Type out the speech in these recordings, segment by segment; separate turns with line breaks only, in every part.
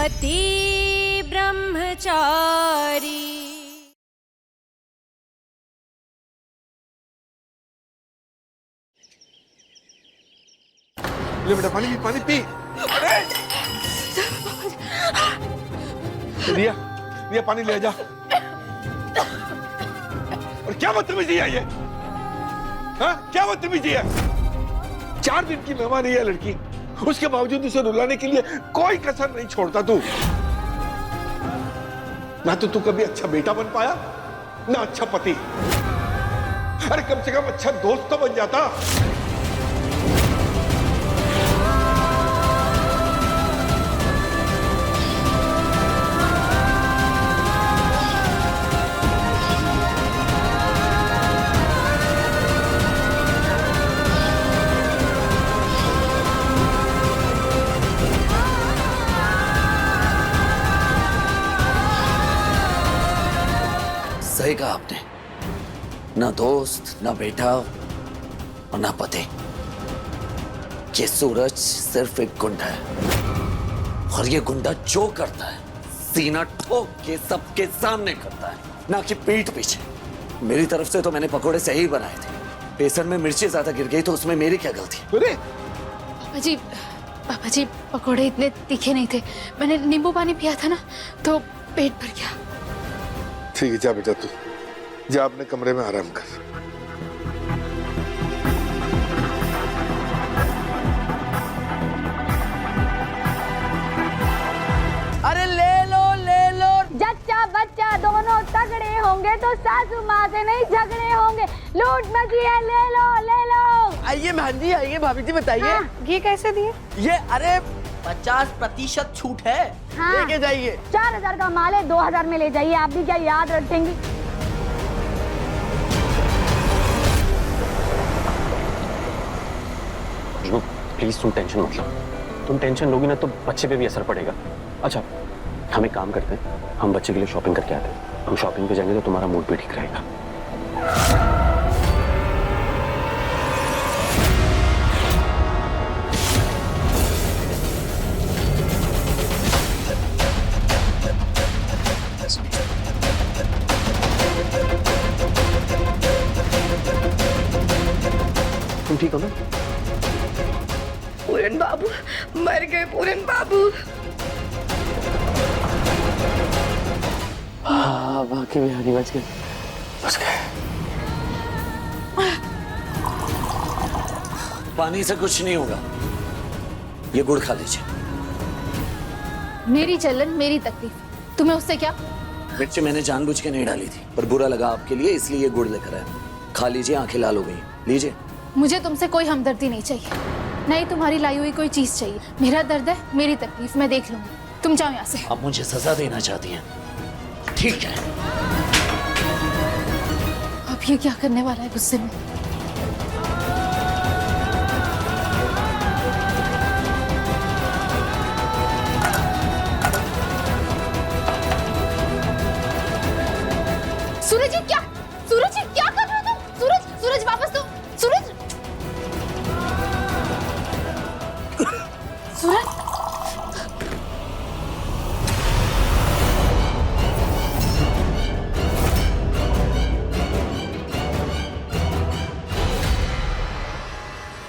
पति ब्रह्मचारी।
ले बेटा पानी पी। रिया रिया पानी ले जा। और क्या बदतमीजी है ये? हाँ क्या बदतमीजी है? 4 दिन की मेहमान है ये लड़की, उसके बावजूद उसे रुलाने के लिए कोई कसर नहीं छोड़ता तू। ना तो तू कभी अच्छा बेटा बन पाया, ना अच्छा पति। अरे कम से कम अच्छा दोस्त तो बन जाता।
सही कहा आपने, ना दोस्त, ना बेटा और ना पति। ये सूरज सिर्फ एक गुंडा है, और ये गुंडा जो करता है सीना ठोक के सबके सामने करता है, ना कि पीठ पीछे। मेरी तरफ से तो मैंने पकोड़े सही बनाए थे, बेसन में मिर्ची ज्यादा गिर गई तो उसमें मेरी क्या गलती?
अरे
पापा जी पकोड़े इतने तीखे नहीं थे, मैंने नींबू पानी पिया था ना तो पेट भर गया।
ठीक है जा बेटा, तू जा अपने कमरे में आराम कर।
अरे ले लो जच्चा बच्चा दोनों तगड़े होंगे तो सासू माँ से नहीं झगड़े होंगे। लूट मची है, ले लो।
आइए बहन जी, आइए भाभी जी, बताइए।
हाँ।
ये कैसे दिए?
ये अरे 50% छूट है।
हाँ।
लेके जाइए।
4000 का माल है, 2000 में ले जाइए। आप भी क्या याद रखेंगी?
प्लीज तुम टेंशन मत लो। तुम टेंशन लोगी ना तो बच्चे पे भी असर पड़ेगा। अच्छा हम एक काम करते हैं, हम बच्चे के लिए शॉपिंग करके आते हैं। हम शॉपिंग पे जाएंगे तो तुम्हारा मूड भी ठीक रहेगा। तुम ठीक हो ना?
पूरन बाबू मर गए, पूरन बाबू।
हाँ बाकी बिहारी बच गए, बच गए।
पानी से कुछ नहीं होगा, ये गुड़ खा लीजिए।
मेरी जलन मेरी तकलीफ, तुम्हें उससे क्या?
मिर्ची मैंने जानबूझ के नहीं डाली थी, पर बुरा लगा आपके लिए इसलिए ये गुड़ लेकर आया। खा लीजिए, आंखें लाल हो गई। लीजिए।
मुझे तुमसे कोई हमदर्दी नहीं चाहिए, नहीं तुम्हारी लाई हुई कोई चीज चाहिए। मेरा दर्द है, मेरी तकलीफ, मैं देख लूंगी। तुम जाओ यहाँ से।
आप मुझे सजा देना चाहती हैं? ठीक है।
अब ये क्या करने वाला है गुस्से में? सूरज जी क्या कर रहे हो तुम? सूरज वापस दो। सूरज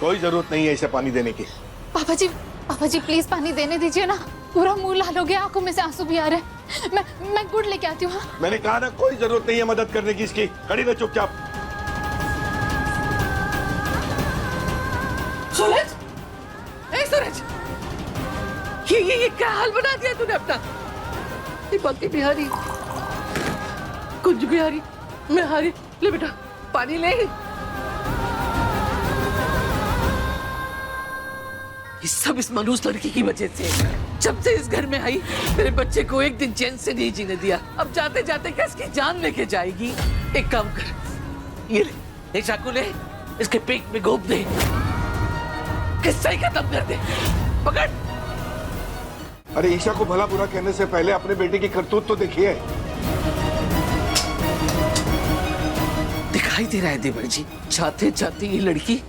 कोई जरूरत नहीं है इसे पानी देने की।
पापा जी प्लीज पानी देने दीजिए ना, पूरा मुंह लाल हो गया, आंखों में से आंसू भी आ रहे हैं। मैं गुड़ लेके आती हूँ।
मैंने कहा ना कोई जरूरत नहीं है मदद करने की इसकी। खड़ी रह चुपचाप।
सूरज, ए सूरज, ये क्या हाल बना दिया तूने अपना? ये बाकी बिहारी, कुछ बिहारी, मैं हारी। ले बेटा पानी ले। ये सब इस मनूस लड़की की वजह से। जब से इस घर में आई मेरे बच्चे को एक दिन चैन से नहीं जीने दिया। अब जाते जाते क्या इसकी जान लेके जाएगी? एक काम कर, ये ले, एक चाकू ले, इसके पेट में गोप दे, किस्सा ही खत्म कर दे। पकड़।
अरे ईशा को भला बुरा कहने से पहले अपने बेटे की करतूत तो देखिए।
दिखाई दे रहा है देवर जी, जाते जाते ये लड़की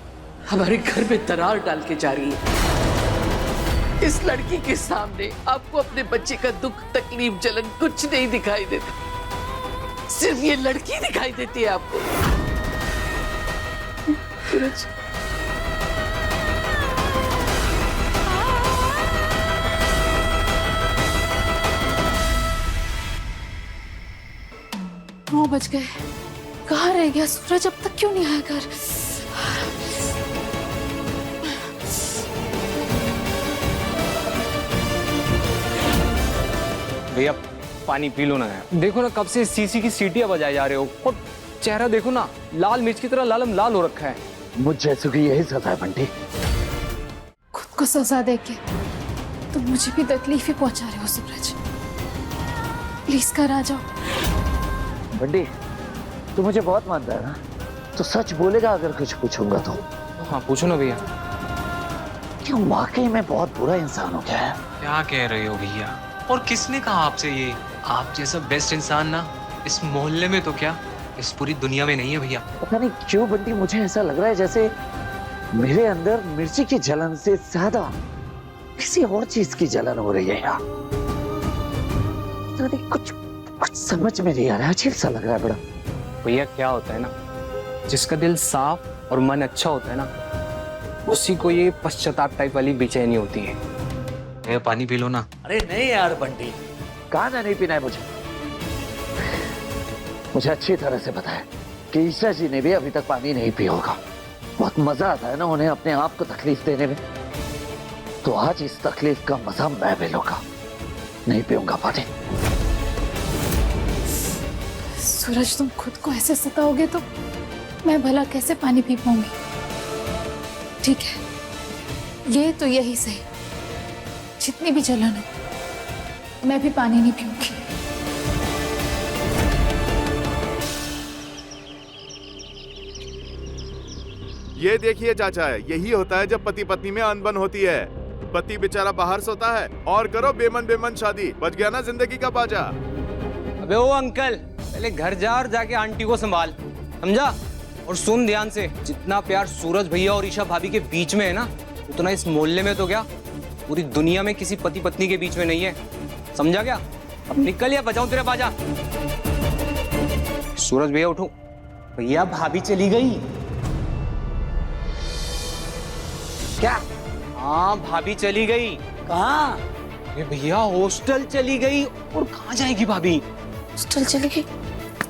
हमारे घर में दरार डाल के जा रही है। इस लड़की के सामने आपको अपने बच्चे का दुख, तकलीफ, जलन कुछ नहीं दिखाई देता। सिर्फ ये लड़की दिखाई देती है आपको। सूरज,
नौ बज गए। कहाँ रह गया सूरज? अब तक क्यों नहीं आया घर?
भैया पानी पी लो ना यार। देखो ना कब से सीसी की सीटियां बजाए जा रहे हो और चेहरा देखो ना, लाल मिर्च की तरह लालम लाल हो रखा है।
मुझ जैसे की यही सजा है बंटी।
खुद को सजा देके तो मुझे भी तकलीफ ही पहुंचा रहे हो सूरज। प्लीज कर आ जाओ।
बंटी तू मुझे बहुत मानता है ना, तो सच बोलेगा अगर कुछ पूछूंगा तो?
हाँ पूछो ना भैया।
क्यों वाकई में बहुत बुरा इंसान हो क्या है?
क्या कह रहे हो भैया? और किसने कहा आपसे ये? आप जैसा बेस्ट इंसान ना इस मोहल्ले में तो क्या इस पूरी दुनिया में नहीं है भैया।
पता नहीं क्यों बंटी मुझे ऐसा लग रहा है जैसे मेरे अंदर मिर्ची की जलन से ज्यादा किसी और चीज की जलन हो रही है यार। पता नहीं कुछ समझ में नहीं आ रहा है, अजीब सा लग रहा है बड़ा।
भैया क्या होता है ना, जिसका दिल साफ और मन अच्छा होता है ना, उसी को ये पश्चाताप टाइप वाली बेचैनी होती है।
भैया पानी पी लो ना।
अरे नहीं यार बंटी, कहाँ ना नहीं पीना है मुझे अच्छी तरह से पता है कि ईशा जी ने भी अभी तक पानी नहीं पिया होगा। बहुत मजा आता है ना उन्हें अपने आप को तकलीफ देने में, तो आज इस तकलीफ का मजा मैं भी लूंगा। नहीं पीऊंगा पानी।
सूरज तुम खुद को ऐसे सताओगे तो मैं भला कैसे पानी पी पाऊंगी? ठीक है, ये तो यही सही, जितनी भी जलन हो मैं भी पानी नहीं पीऊंगी।
ये देखिए चाचा, यही होता है जब पति पत्नी में अनबन होती है। पति बेचारा बाहर सोता है और करो बेमन बेमन शादी, बच गया ना जिंदगी का बाजा।
अबे ओ अंकल, पहले घर जा और जाके आंटी को संभाल, समझा? और सुन ध्यान से, जितना प्यार सूरज भैया और ईशा भाभी के बीच में है ना, उतना इस मोहल्ले में तो क्या पूरी दुनिया में किसी पति पत्नी के बीच में नहीं है, समझा क्या? अब निकल या बजाऊं तेरा बाजा। सूरज भैया उठो। भैया भाभी चली गई।
क्या?
हाँ भाभी चली गई।
कहाँ?
अरे भैया हॉस्टल चली गई। और कहाँ जाएगी भाभी?
हॉस्टल चली गई?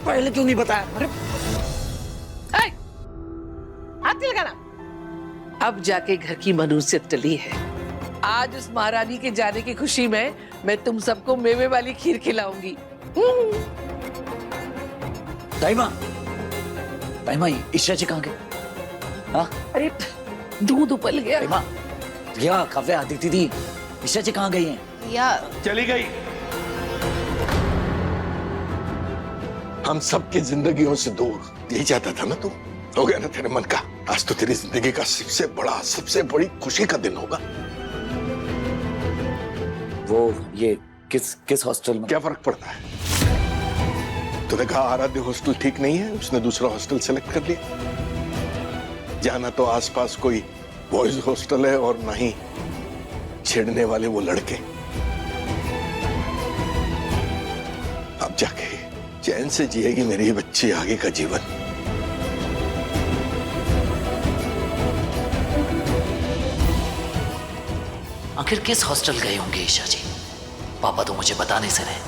पहले क्यों नहीं बताया? अरे
हाथ लगाना। अब जाके घर की मनुष्यत टली है। आज उस महारानी के जाने की खुशी में मैं तुम सबको मेवे वाली खीर खिलाऊंगी।
ताईमा, ईशा जी कहाँ गए? हाँ?
अरे दूध उबल गया।
या काव्या, आदिति दी, ईशा जी कहाँ गई हैं?
या
चली गई। हम सबकी जिंदगियों से दूर यही चाहता था ना तू? हो गया ना तेरे मन का? आज तो तेरी जिंदगी का सबसे बड़ा, सबसे बड़ी खुशी का दिन होगा।
वो ये किस हॉस्टल में?
क्या फर्क पड़ता है? तूने कहा आराध्य हॉस्टल ठीक नहीं है, उसने दूसरा हॉस्टल सेलेक्ट कर लिया। जाना तो आसपास कोई बॉयज हॉस्टल है और ना ही छेड़ने वाले वो लड़के। अब जाके चैन से जिएगी मेरी बच्ची आगे का जीवन।
आखिर किस हॉस्टल गए होंगे ईशा जी? पापा तो मुझे बताने से रहे।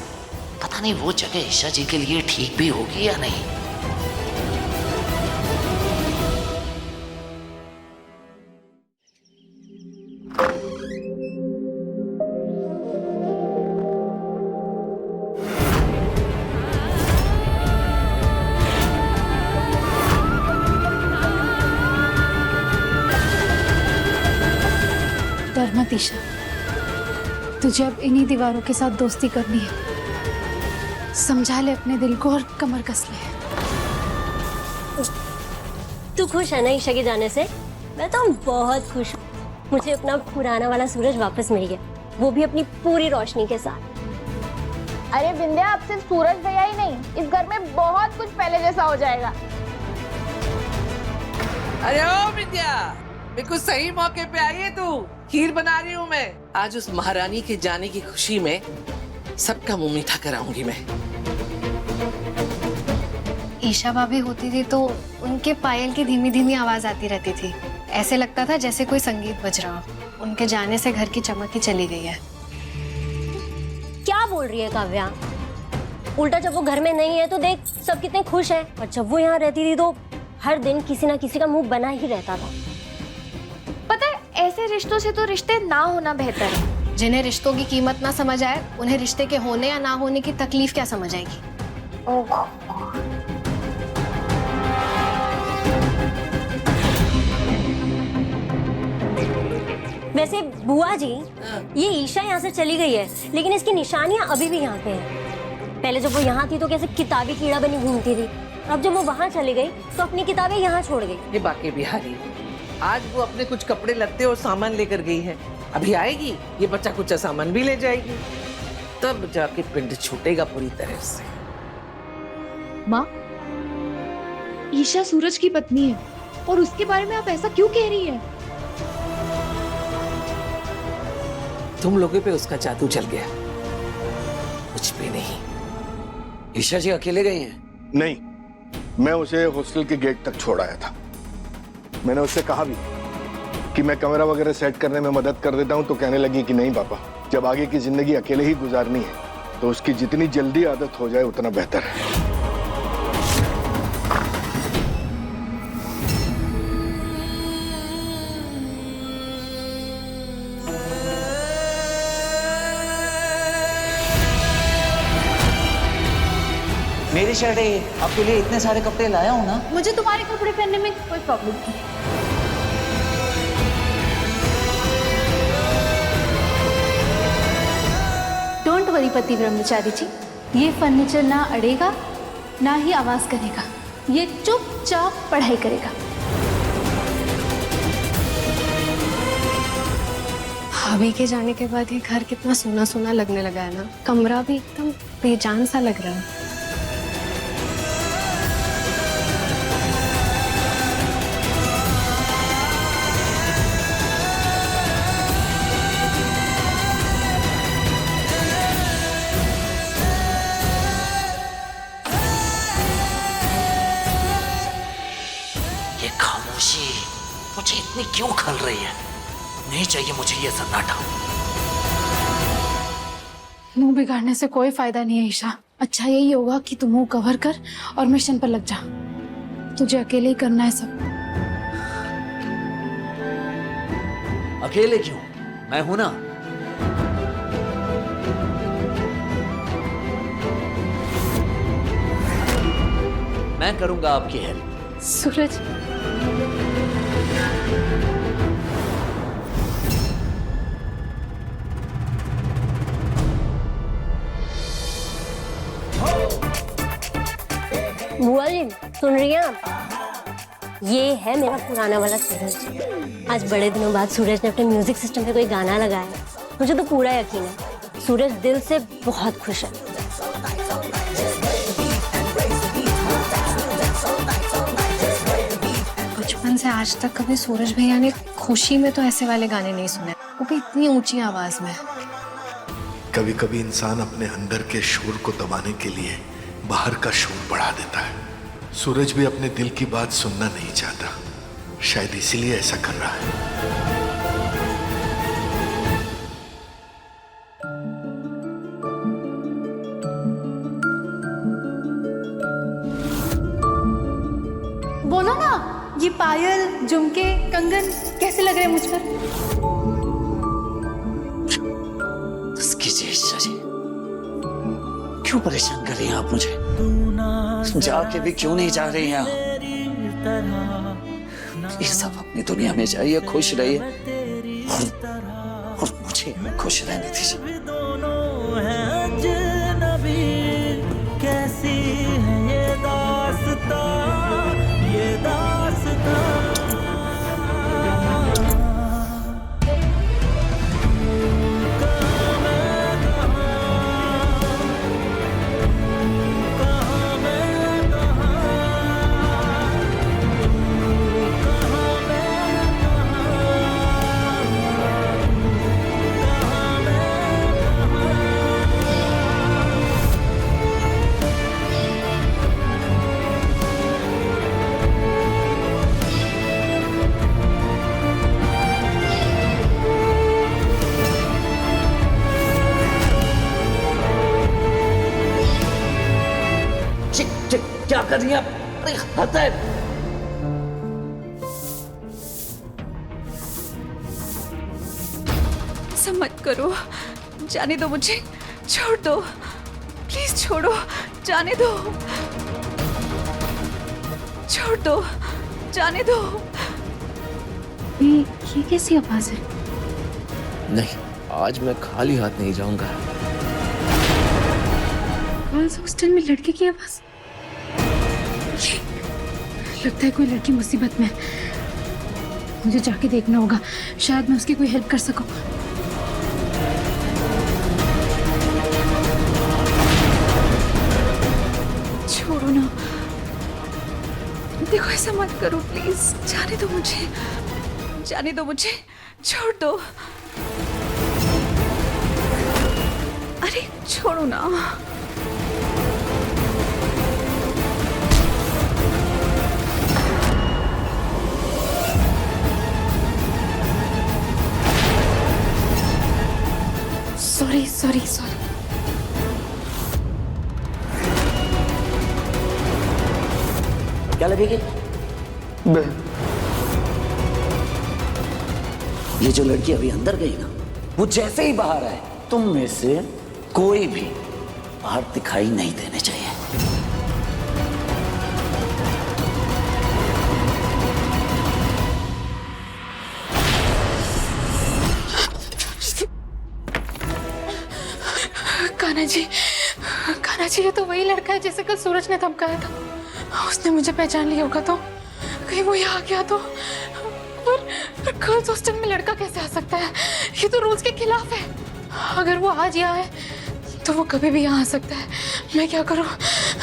पता नहीं वो जगह ईशा जी के लिए ठीक भी होगी या नहीं।
डर मत ईशा, तुझे अब इन्हीं दीवारों के साथ दोस्ती करनी है। समझा ले अपने दिल को और कमर कस ले।
तू खुश है ना ईशा के जाने से? मैं तो बहुत खुश हूँ। मुझे अपना पुराना वाला सूरज वापस मिल गया, वो भी अपनी पूरी रोशनी के साथ।
अरे विंध्या, अब सिर्फ सूरज भैया ही नहीं, इस घर में बहुत कुछ पहले जैसा हो जाएगा।
अरे ओ विद्या, बिल्कुल सही मौके पे आई है तू। खीर बना रही हूँ मैं। आज उस महारानी के जाने की खुशी में सबका मुंह मीठा कराऊंगी मैं।
ईशा भाभी होती थी तो उनके पायल की धीमी धीमी आवाज आती रहती थी। ऐसे लगता था जैसे कोई संगीत बज रहा हो। उनके जाने से घर की चमक ही चली गई है।
क्या बोल रही है काव्या? उल्टा जब वो घर में नहीं है तो देख सब कितने खुश हैं, और जब वो यहाँ रहती थी तो हर दिन किसी ना किसी का मुंह बना ही रहता था।
पता है, ऐसे रिश्तों से तो रिश्ते ना होना बेहतर है। जिन्हें रिश्तों की कीमत ना समझ आए, उन्हें रिश्ते के होने या ना होने की तकलीफ क्या समझ आएगी।
वैसे बुआ जी, ये ईशा यहाँ से चली गई है, लेकिन इसकी निशानियां अभी भी यहाँ पे हैं। पहले जब वो यहाँ थी तो कैसे किताबी कीड़ा बनी घूमती थी, अब जब वो वहाँ चली गई तो अपनी किताबें यहाँ छोड़ गई।
ये बाकी बिहारी, आज वो अपने कुछ कपड़े लत्ते और सामान लेकर गई है। अभी आएगी, ये बच्चा कुछ सामान भी ले जाएगी, तब जाके पिंड छूटेगा पूरी तरह से।
माँ, ईशा सूरज की पत्नी है और उसके बारे में आप ऐसा क्यों कह रही है?
तुम लोगों पे उसका जादू चल गया, कुछ भी नहीं।
ईशा जी अकेले गई हैं?
नहीं, मैं उसे हॉस्टल के गेट तक छोड़ आया था। मैंने उससे कहा भी कि मैं कैमरा वगैरह सेट करने में मदद कर देता हूं, तो कहने लगी कि नहीं पापा, जब आगे की जिंदगी अकेले ही गुजारनी है तो उसकी जितनी जल्दी आदत हो जाए उतना बेहतर है।
मेरी शर्ट है ये, आपके लिए इतने सारे कपड़े लाया हूँ ना।
मुझे तुम्हारे कपड़े पहनने में कोई प्रॉब्लम नहीं। डोंट वरी पति ब्रह्मचारी जी, ये फर्नीचर ना अड़ेगा ना ही आवाज करेगा, ये चुपचाप पढ़ाई करेगा।
भाभी के जाने के बाद ये घर कितना सोना सोना लगने लगा है ना। कमरा भी एकदम बेजान सा लग रहा है।
ये खामोशी मुझे इतनी क्यों खल रही है? नहीं चाहिए मुझे ये सन्नाटा।
मुंह बिगाड़ने से कोई फायदा नहीं है ईशा। अच्छा यही होगा कि तू मुंह कवर कर और मिशन पर लग जा। तुझे अकेले ही करना है सब।
अकेले क्यों? मैं हूं ना। मैं करूंगा आपकी हेल्प।
सूरज,
बुआ जी सुन रही हैं आप? ये है मेरा पुराना वाला सूरज। आज बड़े दिनों बाद सूरज ने अपने म्यूजिक सिस्टम पे कोई गाना लगाया है। मुझे तो पूरा यकीन है सूरज दिल से बहुत खुश है।
बचपन से आज तक कभी सूरज भैया ने खुशी में तो ऐसे वाले गाने नहीं सुने, वो भी इतनी ऊंची आवाज में।
कभी कभी इंसान अपने अंदर के शोर को दबाने के लिए बाहर का शोर बढ़ा देता है। सूरज भी अपने दिल की बात सुनना नहीं चाहता, शायद इसीलिए ऐसा कर रहा है।
बोलो ना, ये पायल, झुमके, कंगन कैसे लग रहे हैं मुझ पर?
क्यों परेशान कर रही हैं आप मुझे? जाके भी क्यों नहीं जा रही हैं आप? ये सब अपनी दुनिया में जाइए, खुश रहिए और मुझे खुश रहने दीजिए।
कैसी है ये दास्तां, ये दास्तां।
कर रही है आप? अरे हद है।
ऐसा मत करो, जाने दो मुझे, छोड़ दो, प्लीज छोड़ो, जाने दो, छोड़ दो, जाने दो। ये कैसी आवाज है?
नहीं, आज मैं खाली हाथ नहीं जाऊंगा।
गर्ल्स हॉस्टल में लड़के की आवाज? लगता है कोई लड़की मुसीबत में है। मुझे जाके देखना होगा, शायद मैं उसकी कोई हेल्प कर सकूं। छोड़ो ना, देखो ऐसा मत करो प्लीज, जाने दो मुझे, जाने दो मुझे, छोड़ दो। अरे छोड़ो ना। Sorry sorry sorry.
क्या लगेगी? ये जो लड़की अभी अंदर गई ना, वो जैसे ही बाहर आए, तुम में से कोई भी बाहर दिखाई नहीं देने चाहिए।
कान्हा जी, ये तो वही लड़का है जिसे कल सूरज ने धमकाया था। उसने मुझे पहचान लिया होगा तो कहीं वो यहाँ आ गया तो। पर गर्ल्स हॉस्टल में लड़का कैसे आ सकता है? ये तो रूल्स के खिलाफ है। अगर वो आज यहाँ है तो वो कभी भी यहाँ आ सकता है। मैं क्या करूँ,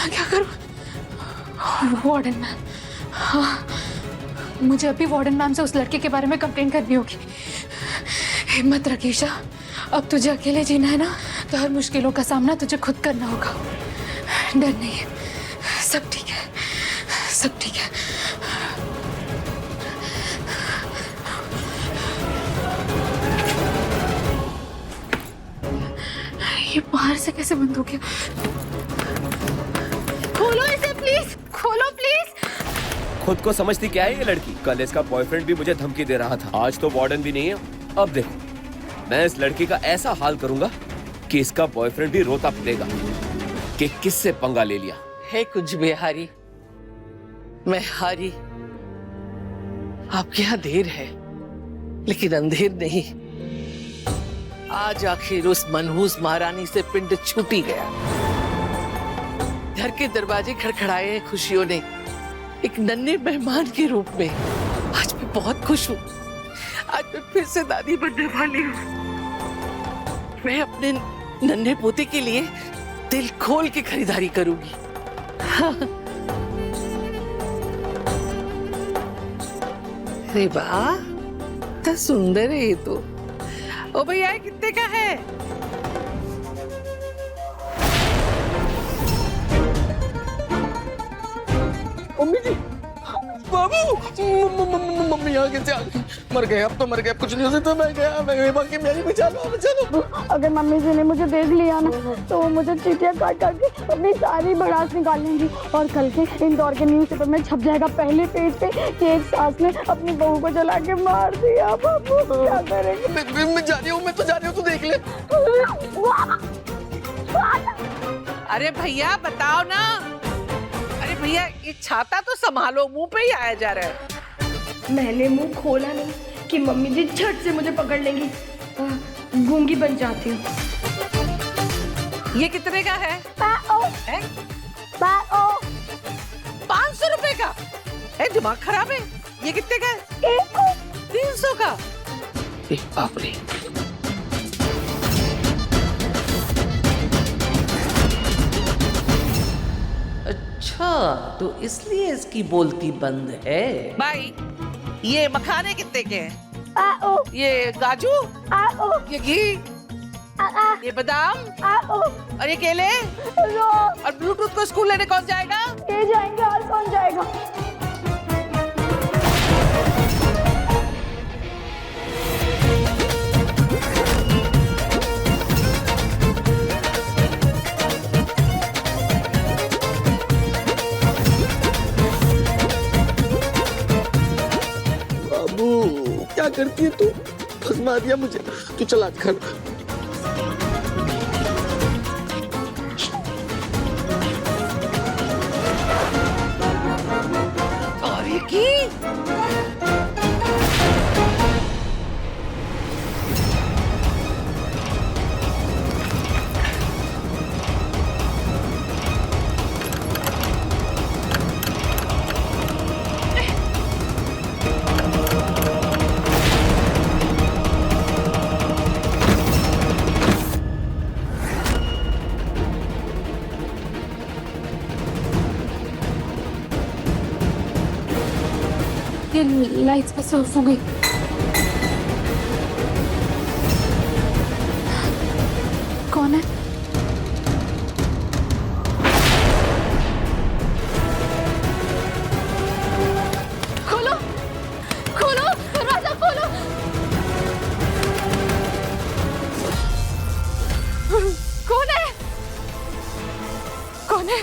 क्या करूँ? वार्डन मैम, हाँ, मुझे अभी वार्डन मैम से उस लड़के के बारे में कंप्लेन करनी होगी। हिम्मत रख ईशा, अब तुझे अकेले जीना है ना, तो हर मुश्किलों का सामना तुझे खुद करना होगा। डर नहीं है, सब ठीक है, सब ठीक है। ये बाहर से कैसे बंद हो गया? खोलो इसे प्लीज, खोलो प्लीज।
खुद को समझती क्या है ये लड़की? कल इसका बॉयफ्रेंड भी मुझे धमकी दे रहा था, आज तो वार्डन भी नहीं है। अब देखो, मैं इस लड़की का ऐसा हाल करूंगा कि इसका बॉयफ्रेंड भी रोता पिटेगा कि किससे पंगा ले लिया।
है कुछ भी हारी, मैं हारी। आपके यहाँ देर है लेकिन अंधेर नहीं। आज आखिर उस मनहूस महारानी से पिंड छूट ही गया। घर के दरवाजे खड़खड़ाए हैं खुशियों ने, एक नन्हे मेहमान के रूप में। आज मैं बहुत खुश हूँ। आज मैं फिर से दादी बनने वाली हूँ। मैं अपने नन्हे पोते के लिए दिल खोल के खरीदारी करूंगी। हाँ। अरे वाह, इतना सुंदर है ये तो। ओ भैया, ये कितने का है?
मम्मी जी, बाबू, मम्मी यहाँ कैसे आ गई? मर गए, अब तो मर गए, अब कुछ नहीं हो सकता। मैं गया, मैं बाकी मेरी बचा लो।
अगर मम्मी जी ने मुझे देख लिया ना तो वो मुझे चीटियां काट काट के अपनी सारी भड़ास निकाल लेंगी और कल के इंदौर के न्यूज़पेपर में छप जाएगा पहले पेज पे कि एक सास ने अपनी बहू को जला के मार दिया। बाबू क्या करेंगे?
मैं जा रही हूँ, मैं तो जा रही हूँ, तू देख ले।
अरे भैया बताओ ना। अरे भैया, ये छाता तो संभालो, मुंह पे ही आया जा रहा है।
मैंने मुंह खोला नहीं कि मम्मी जी झट से मुझे पकड़ लेंगी। गूंगी बन जाती हूँ।
ये कितने का है? 500 रुपए का? दिमाग खराब है। ये कितने का है? 300 का।
बाप रे।
अच्छा, तो इसलिए इसकी बोलती बंद है। भाई, ये मखाने कितने के हैं? ये काजू, ये घी, ये बादाम और ये केले और ब्लूटूथ को स्कूल लेने कौन जाएगा?
ये जाएंगे, और कौन जाएगा?
करती है तू, फंसा दिया मुझे। तू चला घर।
और ये की
ये लाइट्स कैसे ऑफ हो गई? कौन है? खोलो, खोलो, दरवाजा खोलो। कौन है? कौन है?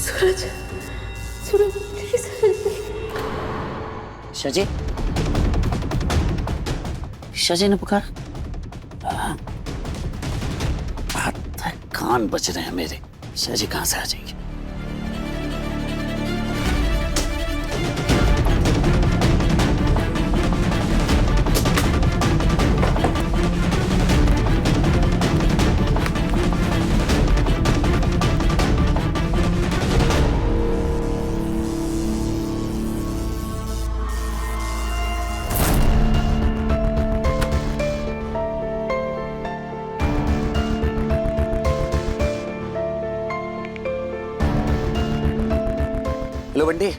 सूरज, सूरज प्लीज।
शजी, शजी ने पुकार। बात है, कान बज रहे हैं मेरे। शजी कहाँ से आ जाएगी? हेलो बंटी,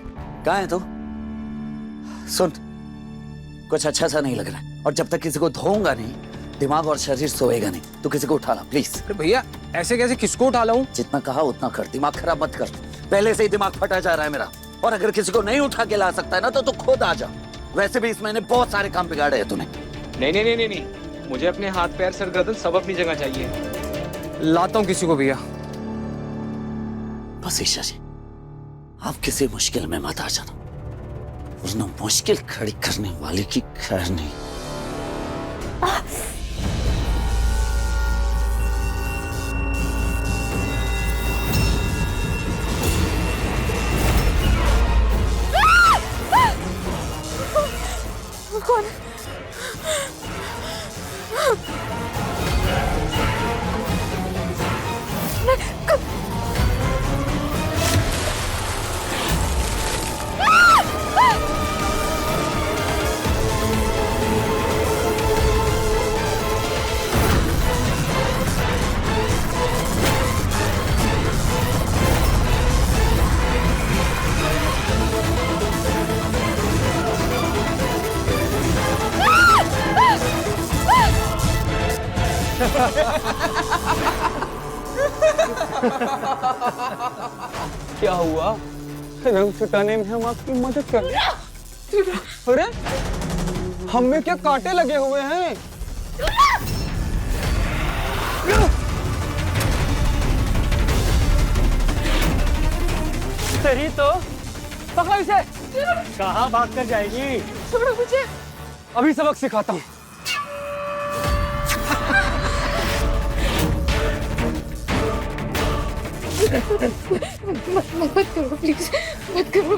कहाँ है तू? सुन, कुछ अच्छा सा नहीं लग रहा है, और जब तक किसी को धोऊंगा नहीं, दिमाग और शरीर सोएगा नहीं। तू किसी को उठा ला प्लीज।
अरे भैया ऐसे कैसे, किसको उठा लाऊं?
जितना कहा उतना कर, दिमाग खराब मत कर। पहले से ही दिमाग फटा जा रहा है मेरा, और अगर किसी को नहीं उठा के ला सकता है ना, तो तू खुद आ जा। वैसे भी इस महीने बहुत सारे काम बिगाड़े हैं तूने।
नहीं नहीं नहीं नहीं नहीं, मुझे अपने हाथ पैर सर गर्दन सब अपनी जगह चाहिए। लाता हूँ किसी को भैया।
बस ईशा जी, आप किसी मुश्किल में मत आ जाना, वरना मुश्किल खड़ी करने वाले की खैर नहीं।
कौन?
क्या हुआ? रंग छुटाने में हम आपकी मदद कर रहे। अरे हम में क्या कांटे लगे हुए हैं? सही तो पकड़ो इसे। कहाँ भाग कर जाएगी?
छोड़ो मुझे।
अभी सबक सिखाता हूँ।
मत करो प्लीज, मत करो।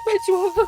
मैं छुआ।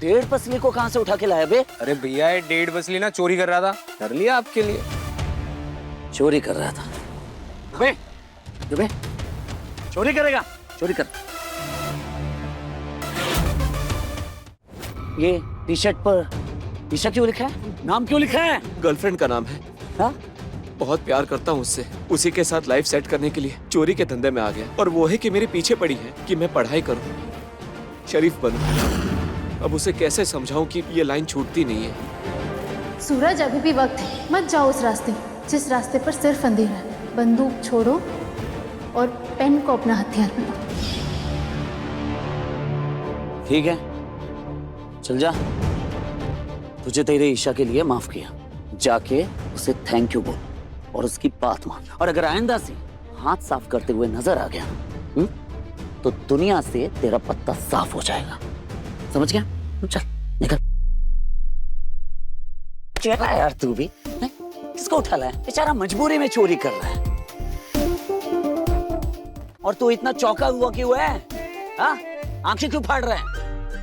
डेढ़ पसली को कहाँ से उठा के लाया बे?
अरे भैया ये 1.5 बसली ना चोरी कर रहा था, कर लिया आपके लिए।
चोरी कर रहा था? बे, बे, चोरी करेगा? चोरी कर। ये टी शर्ट पर ईशा क्यों लिखा है? नाम क्यों लिखा है?
गर्लफ्रेंड का नाम है।
हाँ?
बहुत प्यार करता हूँ उससे, उसी के साथ लाइफ सेट करने के लिए चोरी के धंधे में आ गया और वो है कि मेरे पीछे पड़ी है कि मैं पढ़ाई करूँ, शरीफ बनूं। अब उसे कैसे समझाऊं कि ये लाइन छूटती नहीं है।
सूरज अभी भी वक्त है, मत जाओ उस रास्ते जिस रास्ते पर सिर्फ अंधेरा है। बंदूक छोड़ो और पेन को अपना हथियार बनाओ।
ठीक है, चल जा। तुझे तेरे ईशा के लिए माफ किया, जाके उसे थैंक यू बोल और उसकी बात मान। और अगर आइंदा से हाथ साफ करते हुए नजर आ गया तो दुनिया से तेरा पत्ता साफ हो जाएगा, समझ गया? चल निकल। चला यार तू भी, किसको उठा लाया? बेचारा मजबूरी में चोरी कर रहा है और तू इतना चौंका हुआ क्यों है? हाँ? आंखें क्यों फाड़ रहा है?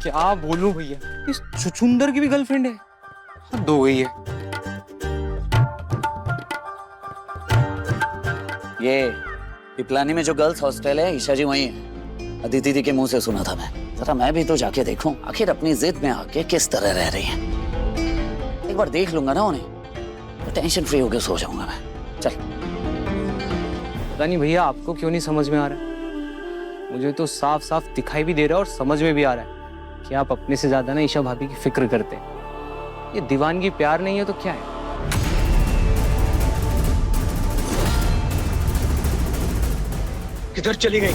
क्या बोलूं भैया, इस छुछुंदर की भी गर्लफ्रेंड है, हद हो गई है।
ये पिपलानी में जो गर्ल्स हॉस्टल है, ईशा जी वही है। अदिति दीदी के मुंह से सुना था मैं। जरा मैं भी तो जाके देखूं आखिर अपनी जिद में आके किस तरह रह रही है। एक बार देख लूंगा ना उन्हें तो टेंशन फ्री होकर सो जाऊंगा मैं। चल।
पता नहीं भैया आपको क्यों नहीं समझ में आ रहा है, मुझे तो साफ साफ दिखाई भी दे रहा है और समझ में भी आ रहा है कि आप अपने से ज्यादा ना ईशा भाभी की फिक्र करते हैं। ये दीवानगी प्यार नहीं है तो क्या है?
किधर चली गई?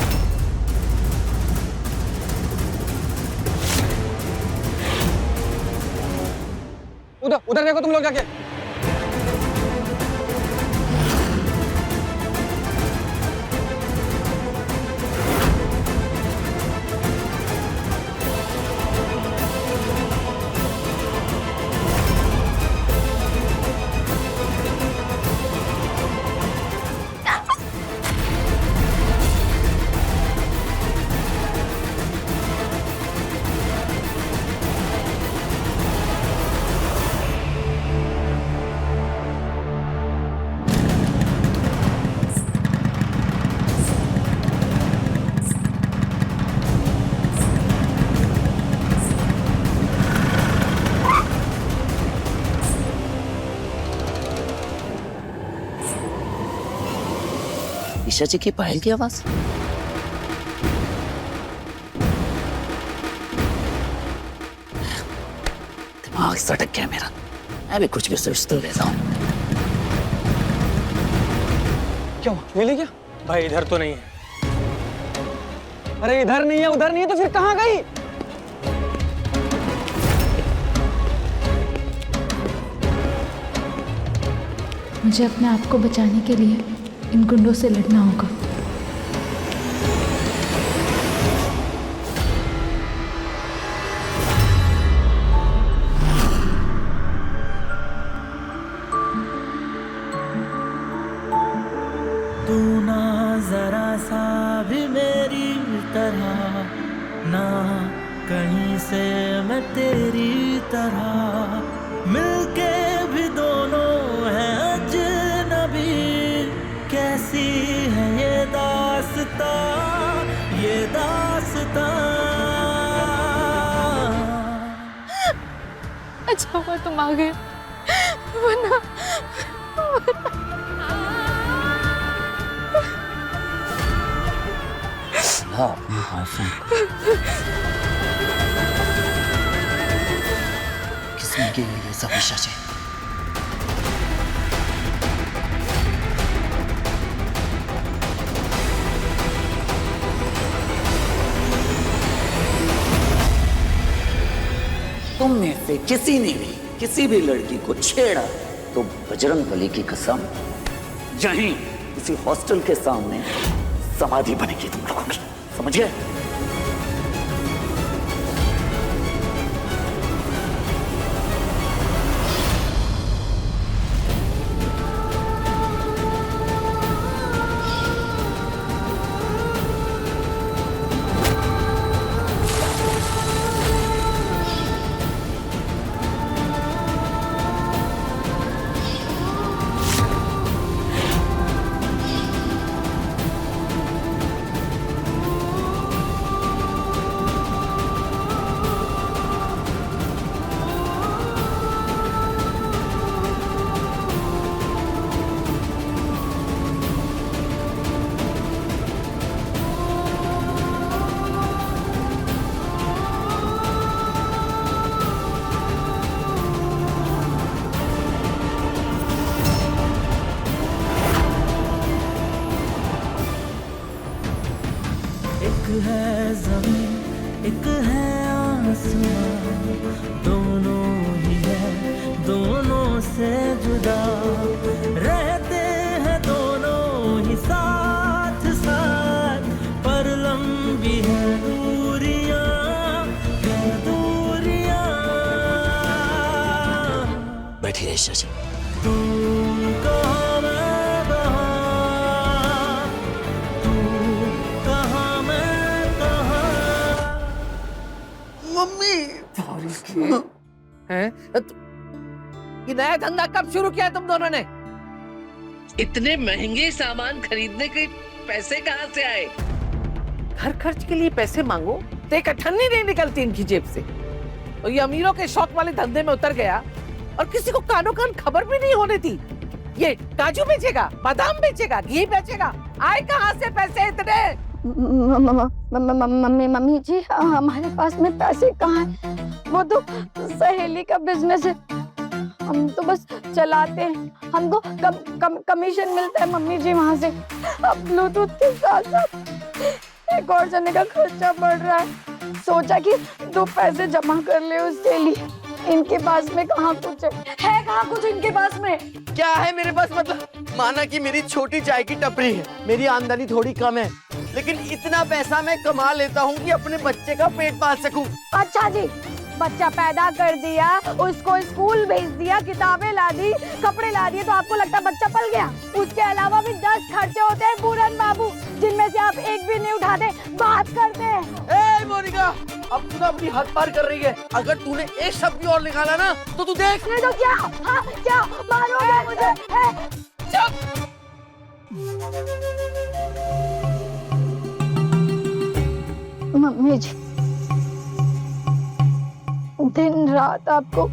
उधर उधर देखो तुम लोग जाके।
ईशा जी की पायल की आवाज। दिमाग सटक गया मेरा, मैं भी कुछ भी सोचते रहता हूँ।
क्यों मिली क्या? भाई इधर तो नहीं है। अरे इधर नहीं है, उधर नहीं है तो फिर कहाँ गई?
मुझे अपने आप को बचाने के लिए इन गुंडों से लड़ना होगा।
तू ना जरा सा भी मेरी तरह, ना कहीं से मैं तेरी तरह, मिलके भी दोनों हैं अजनबी। कैसी है ये दास्तां, ये दास्तां।
अच्छा हुआ तुम आ गए, वरना
अपने बॉयफ्रेंड को किसने किया ये सब? ईशा जी। तुम में से किसी ने भी किसी भी लड़की को छेड़ा तो बजरंगबली की कसम यहीं किसी हॉस्टल के सामने समाधि बनेगी तुम लोगों की, समझ गए?
जमीन, एक है आसमां, दोनों ही है दोनों से जुदा, रहते हैं दोनों ही साथ साथ, पर लंबी है दूरियां, दूरियां।
बैठिए ईशा जी।
तू कहाँ मैं कहाँ, तू कहाँ मैं कहाँ।
मम्मी हैं? ये नया धंधा कब शुरू किया तुम दोनों ने? इतने महंगे सामान खरीदने के पैसे कहाँ से आए? घर खर्च के लिए पैसे मांगो तो एक अठन्नी नहीं निकलती इनकी जेब से। और ये अमीरों के शौक वाले धंधे में उतर गया और किसी को कानों कान खबर भी नहीं होने दी। ये काजू बेचेगा, बादाम बेचेगा, घी बेचेगा, आए कहाँ से पैसे इतने?
मम्मी जी, हमारे पास में पैसे कहाँ हैं? वो तो सहेली का बिजनेस है, हम तो बस चलाते हैं, हमको कमीशन मिलता है मम्मी जी वहाँ से। अब ब्लूटूथ के साथ साथ एक और जने का खर्चा बढ़ रहा है, सोचा कि 2 पैसे जमा कर ले उसके लिए। इनके पास में कहाँ कुछ है कहाँ कुछ इनके पास में?
क्या है मेरे पास? मतलब माना कि मेरी छोटी चाय की टपरी है, मेरी आमदनी थोड़ी कम है, लेकिन इतना पैसा मैं कमा लेता हूँ कि अपने बच्चे का पेट पाल सकूं।
अच्छा जी, बच्चा पैदा कर दिया, उसको स्कूल भेज दिया, किताबें ला दी, कपड़े ला दिए, तो आपको लगता है बच्चा पल गया? उसके अलावा भी 10 खर्चे होते हैं पूरन बाबू, जिनमें से आप एक भी नहीं उठाते, बात करते हैं।
ए मोनिका, अब तू अपनी हद पार कर रही है। अगर तूने एक शब्द भी और निकाला ना तो तू देख।
नहीं तो क्या? हाँ, क्या मारोगे मुझे?
चुप!
मम्मी जी, दिन रात आपको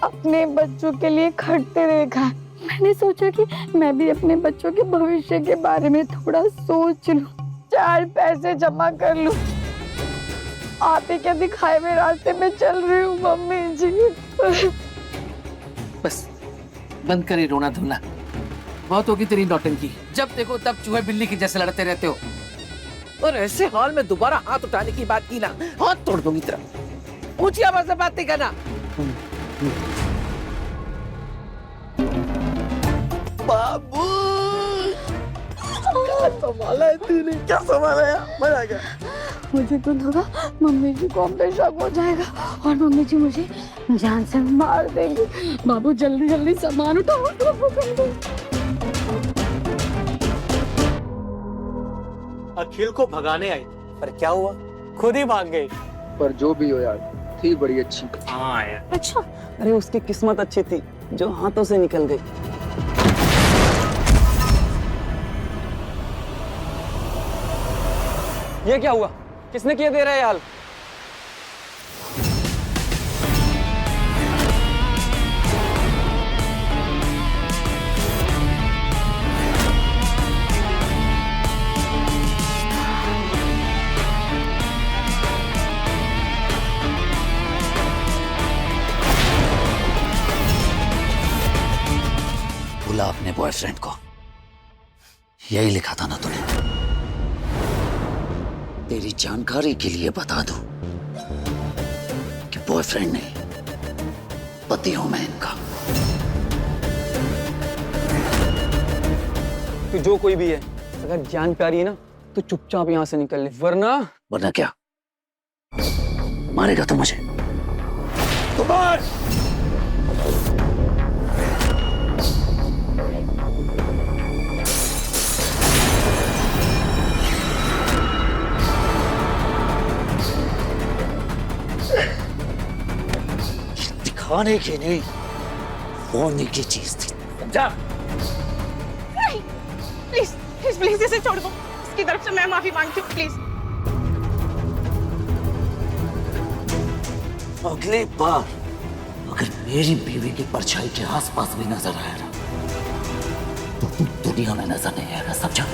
अपने बच्चों के लिए खटते देखा है। मैंने सोचा कि मैं भी अपने बच्चों के भविष्य के बारे में थोड़ा सोच लूं, 4 पैसे जमा कर लूं। आप ही के दिखाए हुए रास्ते में चल रही हूँ मम्मी जी।
बस बंद करी रोना धोना, बहुत होगी तेरी नौटंकी। जब देखो तब चूहे बिल्ली की जैसे लड़ते रहते हो, और ऐसे हाल में दोबारा हाथ उठाने की बात की ना, हाथ तोड़ दूंगी तेरा। ऊंची आवाज से बात नहीं करना।
बाबू, क्या संभाला है तूने? क्या संभाला है? मजा आ गया।
मुझे तो लगा मम्मी जी को हम पे शक हो जाएगा और मम्मी जी मुझे जान से मार देंगे। बाबू जल्दी जल्दी सामान उठाओ।
अखिल को भगाने आई, पर क्या हुआ? खुद ही भाग गई।
पर जो भी हो यार, थी बड़ी अच्छी।
हाँ यार।
अच्छा,
अरे उसकी किस्मत अच्छी थी जो हाथों से निकल गई। ये क्या हुआ? किसने किया दे रहा है हाल?
बोला अपने बॉयफ्रेंड को, यही लिखा था ना तूने? तेरी जानकारी के लिए बता दूं कि बॉयफ्रेंड नहीं, पति हूं मैं इनका।
तू जो कोई भी है, अगर जान प्यारी है ना तो चुपचाप यहाँ से निकल ले, वरना
क्या मारेगा तो मुझे?
कुमार!
दिखाने की नहीं, होने की चीज थी, समझा?
नहीं, प्लीज प्लीज प्लीज इसे छोड़ दो। इसकी तरफ से मैं माफी मांगती हूँ, प्लीज।
अगली बार अगर मेरी बीवी की परछाई के आसपास भी नजर आया ना तो तू दुनिया में नजर नहीं आएगा, समझा?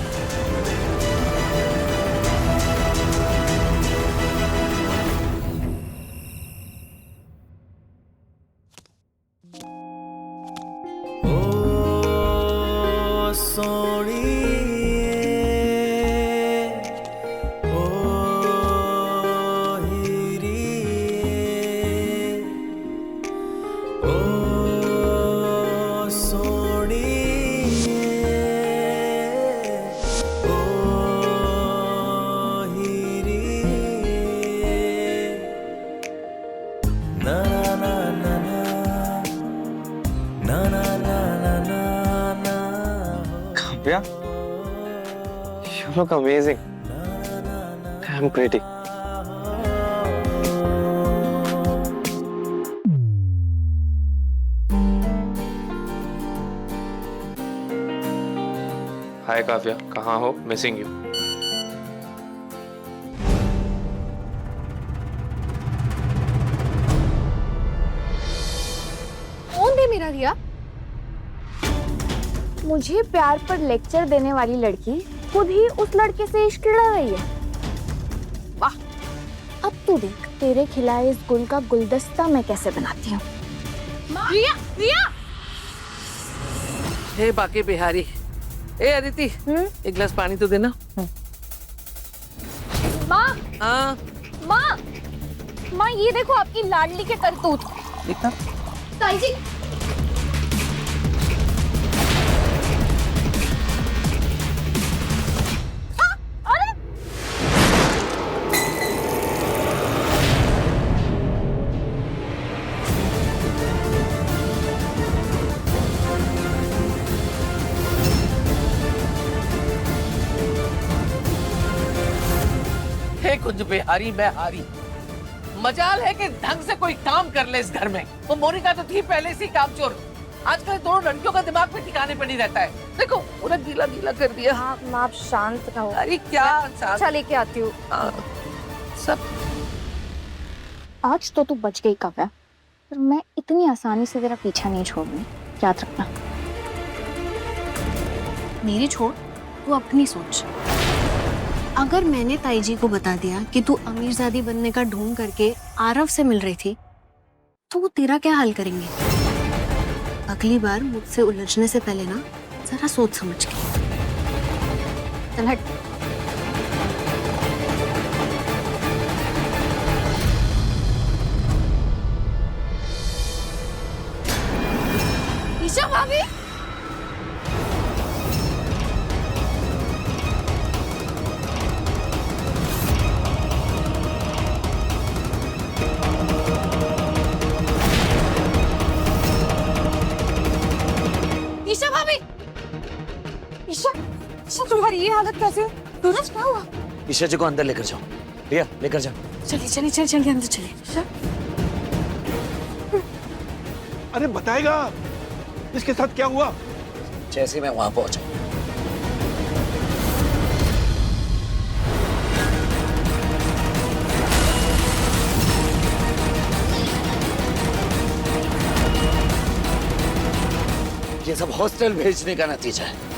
सोनी ओ
Yeah? You look amazing. Damn pretty. हाय काव्या, कहाँ हो? Missing you.
कौन दे मेरा रिया? मुझे प्यार पर लेक्चर देने वाली लड़की खुद ही उस लड़के से इश्क लड़ रही है। वाह! अब तू देख तेरे खिलाए इस गुल का गुलदस्ता मैं कैसे बनाती हूँ।
रिया, रिया!
हे बाकी बिहारी, ए अदिति, एक गिलास पानी तो देना।
माँ,
हाँ
माँ, माँ ये देखो आपकी लाडली के करतूत।
देखना।
ताई जी,
हे कुछ बिहारी मैं हारी। मजाल है कि ढंग से कोई काम कर ले इस घर में। वो मोनिका तो थी पहले से कामचोर। आजकल दोनों लड़कियों का दिमाग में ठिकाने पर नहीं रहता है। देखो पूरा गीला गीला कर दिया।
हाँ, माँ आप शांत रहो।
अरे क्या
अच्छा लेके आती हूँ।
सब
आज तो तू बच गई काव्या, पर मैं इतनी आसानी से तेरा पीछा नहीं छोड़ूंगी, याद रखना।
मेरी छोड़, तू अपनी सोच। अगर मैंने ताई जी को बता दिया कि तू अमीरजादी बनने का ढोंग करके आरव से मिल रही थी, तो वो तेरा क्या हाल करेंगे? अगली बार मुझसे उलझने से पहले ना जरा सोच समझ के।
चल हट।
ईशा भाभी! ईशा भाभी! ईशा, ईशा तुम्हारी ये हालत कैसे? सूरज क्या हुआ?
ईशा जी को अंदर लेकर जाओ। रिया लेकर जाओ।
चलिए चलिए चलिए चलिए अंदर चलिए।
ईशा,
अरे बताएगा इसके साथ क्या हुआ?
जैसे मैं वहां पहुंचा, ये सब हॉस्टल भेजने का नतीजा है।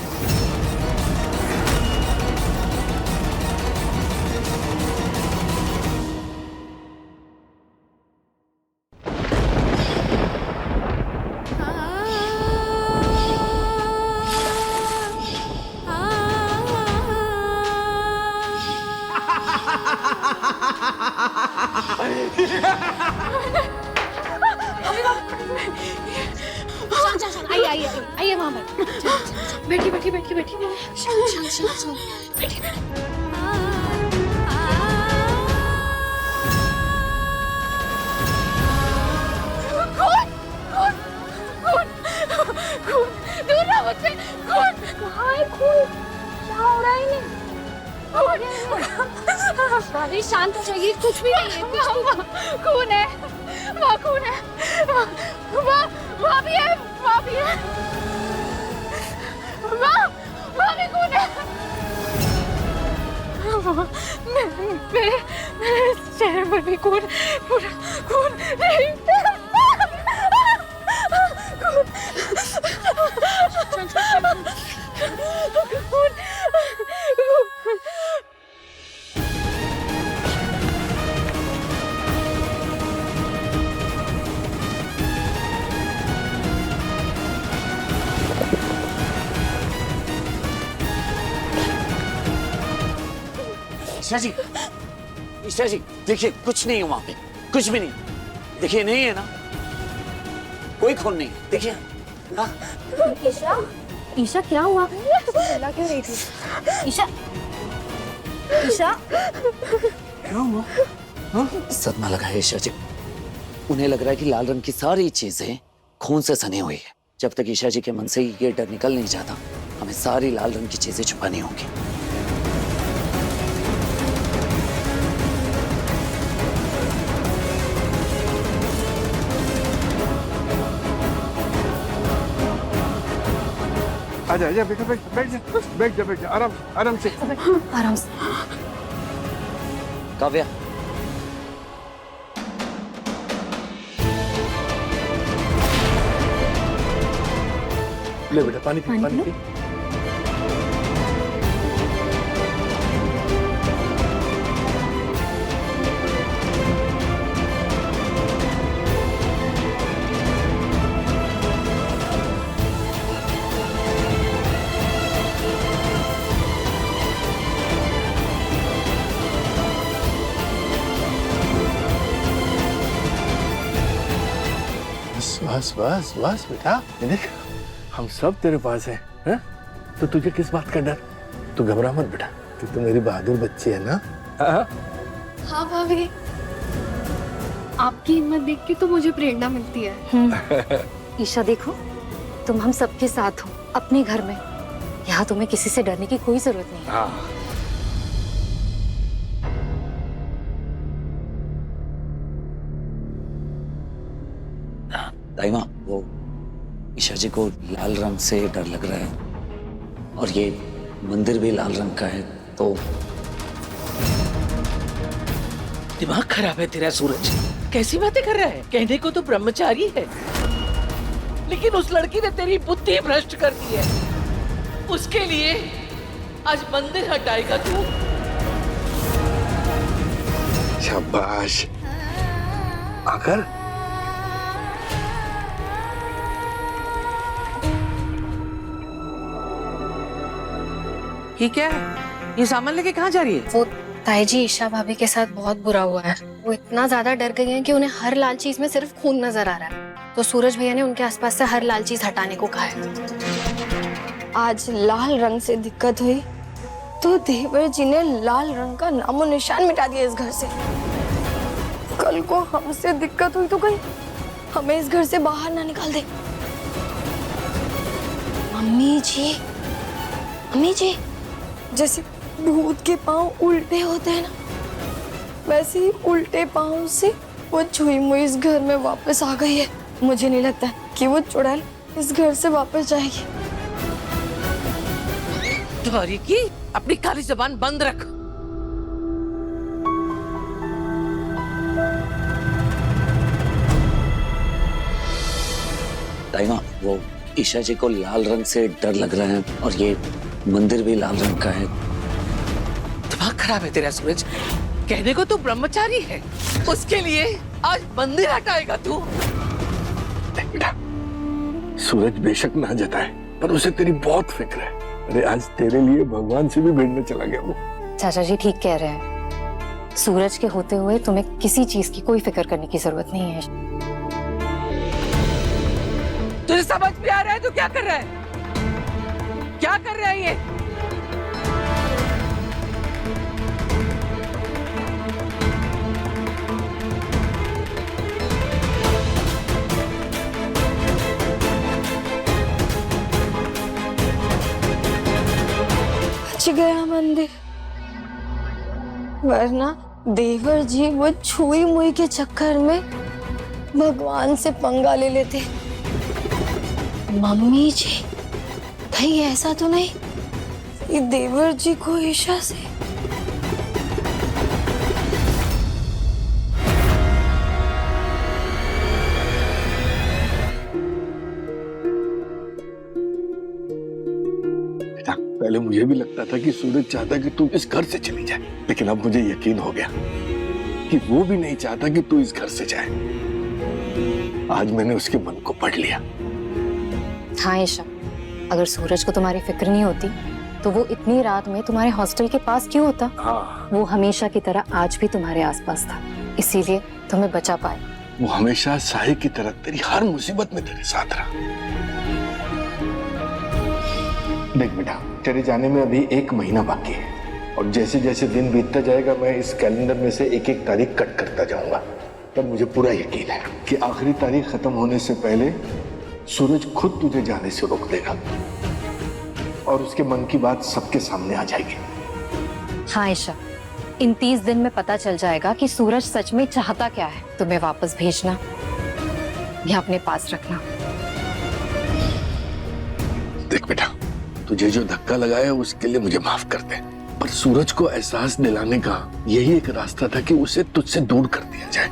आइए आइए आइए वहाँ पर। बैठिए बैठिए बैठिए बैठिए। शांत शांत शांत शांत बैठिए।
खून! खून! खून! खून! दूर रहो मुझसे! खून!
कहाँ है खून? क्या हो रहा है इन्हें?
भाभी शांत हो जाइए, कुछ भी नहीं है। खून है, वहाँ खून है, वहाँ भी है, वहाँ भी है, वहाँ भी खून है। मेरे चेहरे पर भी खून, पूरा खून नहीं।
ईशा जी, ईशा जी देखिए कुछ नहीं है वहां पे, कुछ भी नहीं। देखिए नहीं है ना, कोई खून नहीं। देखिए हाँ।
ईशा, ईशा क्या हुआ? चिल्ला क्यों रही थी? ईशा, ईशा
क्या हुआ? हाँ? सदमा लगा है ईशा जी। उन्हें लग रहा है कि लाल रंग की सारी चीजें खून से सनी हुई है। जब तक ईशा जी के मन से ये डर निकल नहीं जाता हमें सारी लाल रंग की चीजें छुपानी होंगी।
आजा आजा बेटा, बैठ जा आराम से।
आराम से।
काव्या,
ले बेटा पानी पी। बस बेटा, ये देख हम सब तेरे पास हैं, तो तुझे किस बात का डर? तू घबरा मत बेटा, तू तो मेरी बहादुर बच्ची है ना।
हाँ भाभी, आपकी हिम्मत देख के तो मुझे प्रेरणा मिलती है।
ईशा देखो, तुम हम सबके साथ हो अपने घर में। यहाँ तुम्हें किसी से डरने की कोई जरूरत नहीं है।
हाँ।
दाइमा, वो ईशा जी को लाल रंग से डर लग रहा है और ये मंदिर भी लाल रंग का है, तो
दिमाग खराब है तेरा सूरज। कैसी बातें कर रहा है? कहने को तो ब्रह्मचारी है, लेकिन उस लड़की ने तेरी बुद्धि भ्रष्ट कर दी है। उसके लिए आज मंदिर हटाएगा तू?
शाबाश। आकर
ये क्या है? ये सामान लेके कहाँ जा रही है?
वो ताई जी ईशा भाभी के साथ बहुत बुरा हुआ है। वो इतना ज्यादा डर गई हैं कि उन्हें हर लाल चीज में सिर्फ खून नजर आ रहा है। तो सूरज भैया ने उनके आसपास से हर लाल चीज हटाने को कहा है।
आज लाल रंग से दिक्कत हुई तो देवर जी ने लाल रंग का नामो निशान मिटा दिया इस घर से। कल को हमसे दिक्कत हुई तो कहीं हमें इस घर से बाहर ना निकाल दे। मम्मी जी, जैसे भूत के पांव उल्टे होते हैं ना, वैसे ही उल्टे पांव से वो छुई मुई इस घर में वापस आ गई है। मुझे नहीं लगता कि वो चुड़ैल इस घर से वापस जाएगी।
तुम्हारी की अपनी काली जबान बंद रख।
दाइमा, वो ईशा जी को लाल रंग से डर लग रहा है और ये मंदिर भी लाल रंग का है।
दिमाग खराब है तेरा सूरज। कहने को तो ब्रह्मचारी है, उसके लिए आज मंदिर हटाएगा तू?
देख बेटा, सूरज बेशक ना जताए पर उसे तेरी बहुत फिक्र है। अरे आज तेरे लिए भगवान से भी भिड़ने चला गया वो।
चाचा जी ठीक कह रहे हैं। सूरज के होते हुए तुम्हें किसी चीज की कोई फिक्र करने की जरूरत नहीं है।
तुझे समझ में आ रहा है? तू क्या कर रहा है? क्या कर रहा है ये?
बच गया मंदिर, वरना देवर जी वो छुई मुई के चक्कर में भगवान से पंगा ले लेते। मम्मी जी, कहीं ऐसा तो नहीं ये देवर जी को ईशा से?
पहले मुझे भी लगता था कि सूरज चाहता कि तू इस घर से चली जाए, लेकिन अब मुझे यकीन हो गया कि वो भी नहीं चाहता कि तू इस घर से जाए। आज मैंने उसके मन को पढ़ लिया।
हाँ ईशा, अगर सूरज को तुम्हारी फिक्र नहीं होती तो वो इतनी रात में तुम्हारे हॉस्टल के पास क्यों होता?
हाँ।
वो हमेशा की तरह आज भी तुम्हारे आसपास था, इसीलिए तुम्हें बचा पाए।
वो हमेशा साहे की तरह तेरी हर मुसीबत में तेरे साथ रहा। देख बेटा, तेरे जाने में अभी 1 महीना बाकी है और जैसे जैसे दिन बीतता जाएगा मैं इस कैलेंडर में से एक एक तारीख कट करता जाऊंगा। पर मुझे पूरा यकीन है कि आखिरी तारीख खत्म होने से पहले सूरज खुद तुझे जाने से रोक देगा। और उसके मन की बात सबके सामने आ जाएगी।
हाँ ईशा, इन 30 दिन में पता चल जाएगा कि सूरज सच में चाहता क्या है। तुम्हें वापस भेजना या अपने पास रखना।
देख बेटा, तुझे जो धक्का लगाया उसके लिए मुझे माफ कर दे, पर सूरज को एहसास दिलाने का यही एक रास्ता था कि उसे तुझसे दूर कर दिया जाए।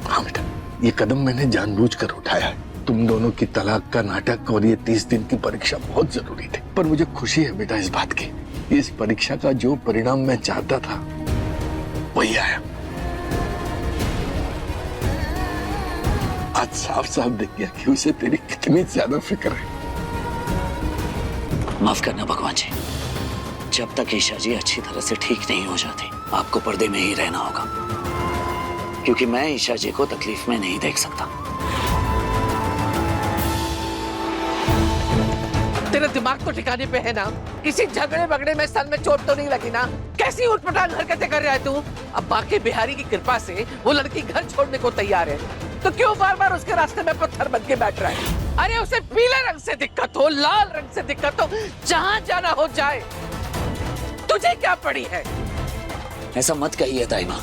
हाँ बेटा, ये कदम मैंने जानबूझकर उठाया है। तुम दोनों की तलाक का नाटक और ये 30 दिन की परीक्षा बहुत जरूरी थी, पर मुझे खुशी है बेटा इस बात की, इस परीक्षा का जो परिणाम मैं चाहता था वही आया। आज साफ साफ दिख गया कि उसे तेरी कितनी ज्यादा फिक्र है।
माफ करना भगवान जी, जब तक ईशा जी अच्छी तरह से ठीक नहीं हो जाती आपको पर्दे में ही रहना होगा, क्योंकि मैं ईशा जी को तकलीफ में नहीं देख सकता।
तेरा दिमाग तो ठिकाने पे है ना? किसी झगड़े बगड़े में सर में चोट तो नहीं लगी ना? कैसी उठपटांग हरकतें कर रहा है तू? अब बाकी बिहारी की कृपा से वो लड़की घर छोड़ने को तैयार है, तो क्यों बार बार उसके रास्ते में पत्थर बन के बैठ रहा है? अरे उसे पीले रंग से दिक्कत हो, लाल रंग से दिक्कत हो, जहां जाना हो जाए, तुझे क्या पड़ी है?
ऐसा मत कहिए ताई माँ,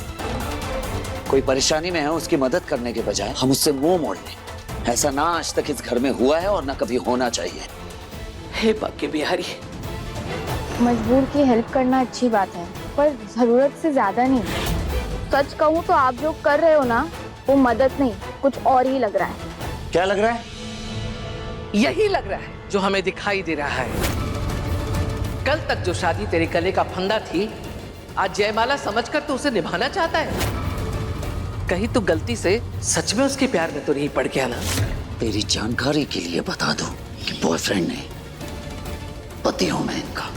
कोई परेशानी में है उसकी मदद करने के बजाय हम उससे मुंह मोड़ लें, ऐसा ना आज तक इस घर में हुआ है और ना कभी होना चाहिए।
हे बाकी बिहारी,
मजबूर की हेल्प करना अच्छी बात है, पर जरूरत से ज्यादा नहीं। सच कहूँ तो आप जो कर रहे हो ना, वो मदद नहीं, कुछ और ही लग रहा है।
क्या लग रहा है?
यही लग रहा है जो हमें दिखाई दे रहा है। कल तक जो शादी तेरे गले का फंदा थी, आज जयमाला समझकर तू उसे निभाना चाहता है। कहीं तू गलती से सच में उसके प्यार में तो नहीं पड़ गया ना?
तेरी जानकारी के लिए बता दूं कि बॉयफ्रेंड नहीं, पति हूं मैं इनका।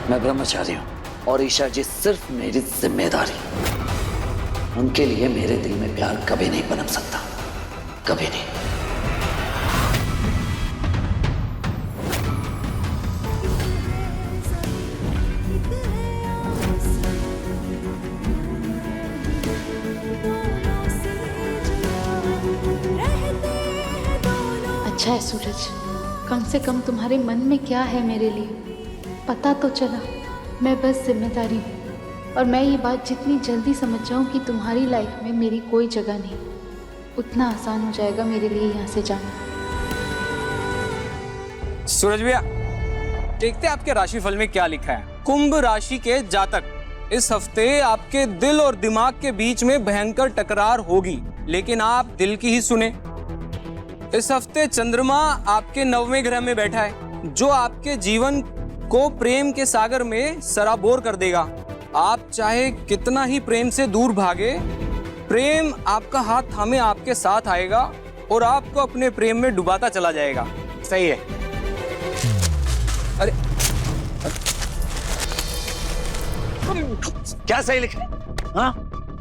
मैं ब्रह्मचारी हूं और ईशा जी सिर्फ मेरी जिम्मेदारी। उनके लिए मेरे दिल में प्यार कभी नहीं पनप सकता, कभी नहीं।
अच्छा है सूरज, कम से कम तुम्हारे मन में क्या है मेरे लिए पता तो चला। मैं बस जिम्मेदारी हूँ, और मैं ये बात जितनी जल्दी समझ जाऊँ कि तुम्हारी लाइफ में मेरी कोई जगह नहीं, उतना आसान हो जाएगा मेरे लिए यहाँ से जाना।
सूरज भैया, देखते हैं आपके राशिफल में क्या लिखा है। कुंभ राशि के जातक, इस हफ्ते आपके दिल और दिमाग के बीच में भयंकर टकरार होगी, लेकिन आप दिल की ही सुने। इस हफ्ते चंद्रमा आपके 9वें ग्रह में बैठा है, जो आपके जीवन को प्रेम के सागर में सराबोर कर देगा। आप चाहे कितना ही प्रेम से दूर भागे, प्रेम आपका हाथ थामे आपके साथ आएगा और आपको अपने प्रेम में डुबाता चला जाएगा। सही है? अरे
क्या सही लिखा है? हाँ?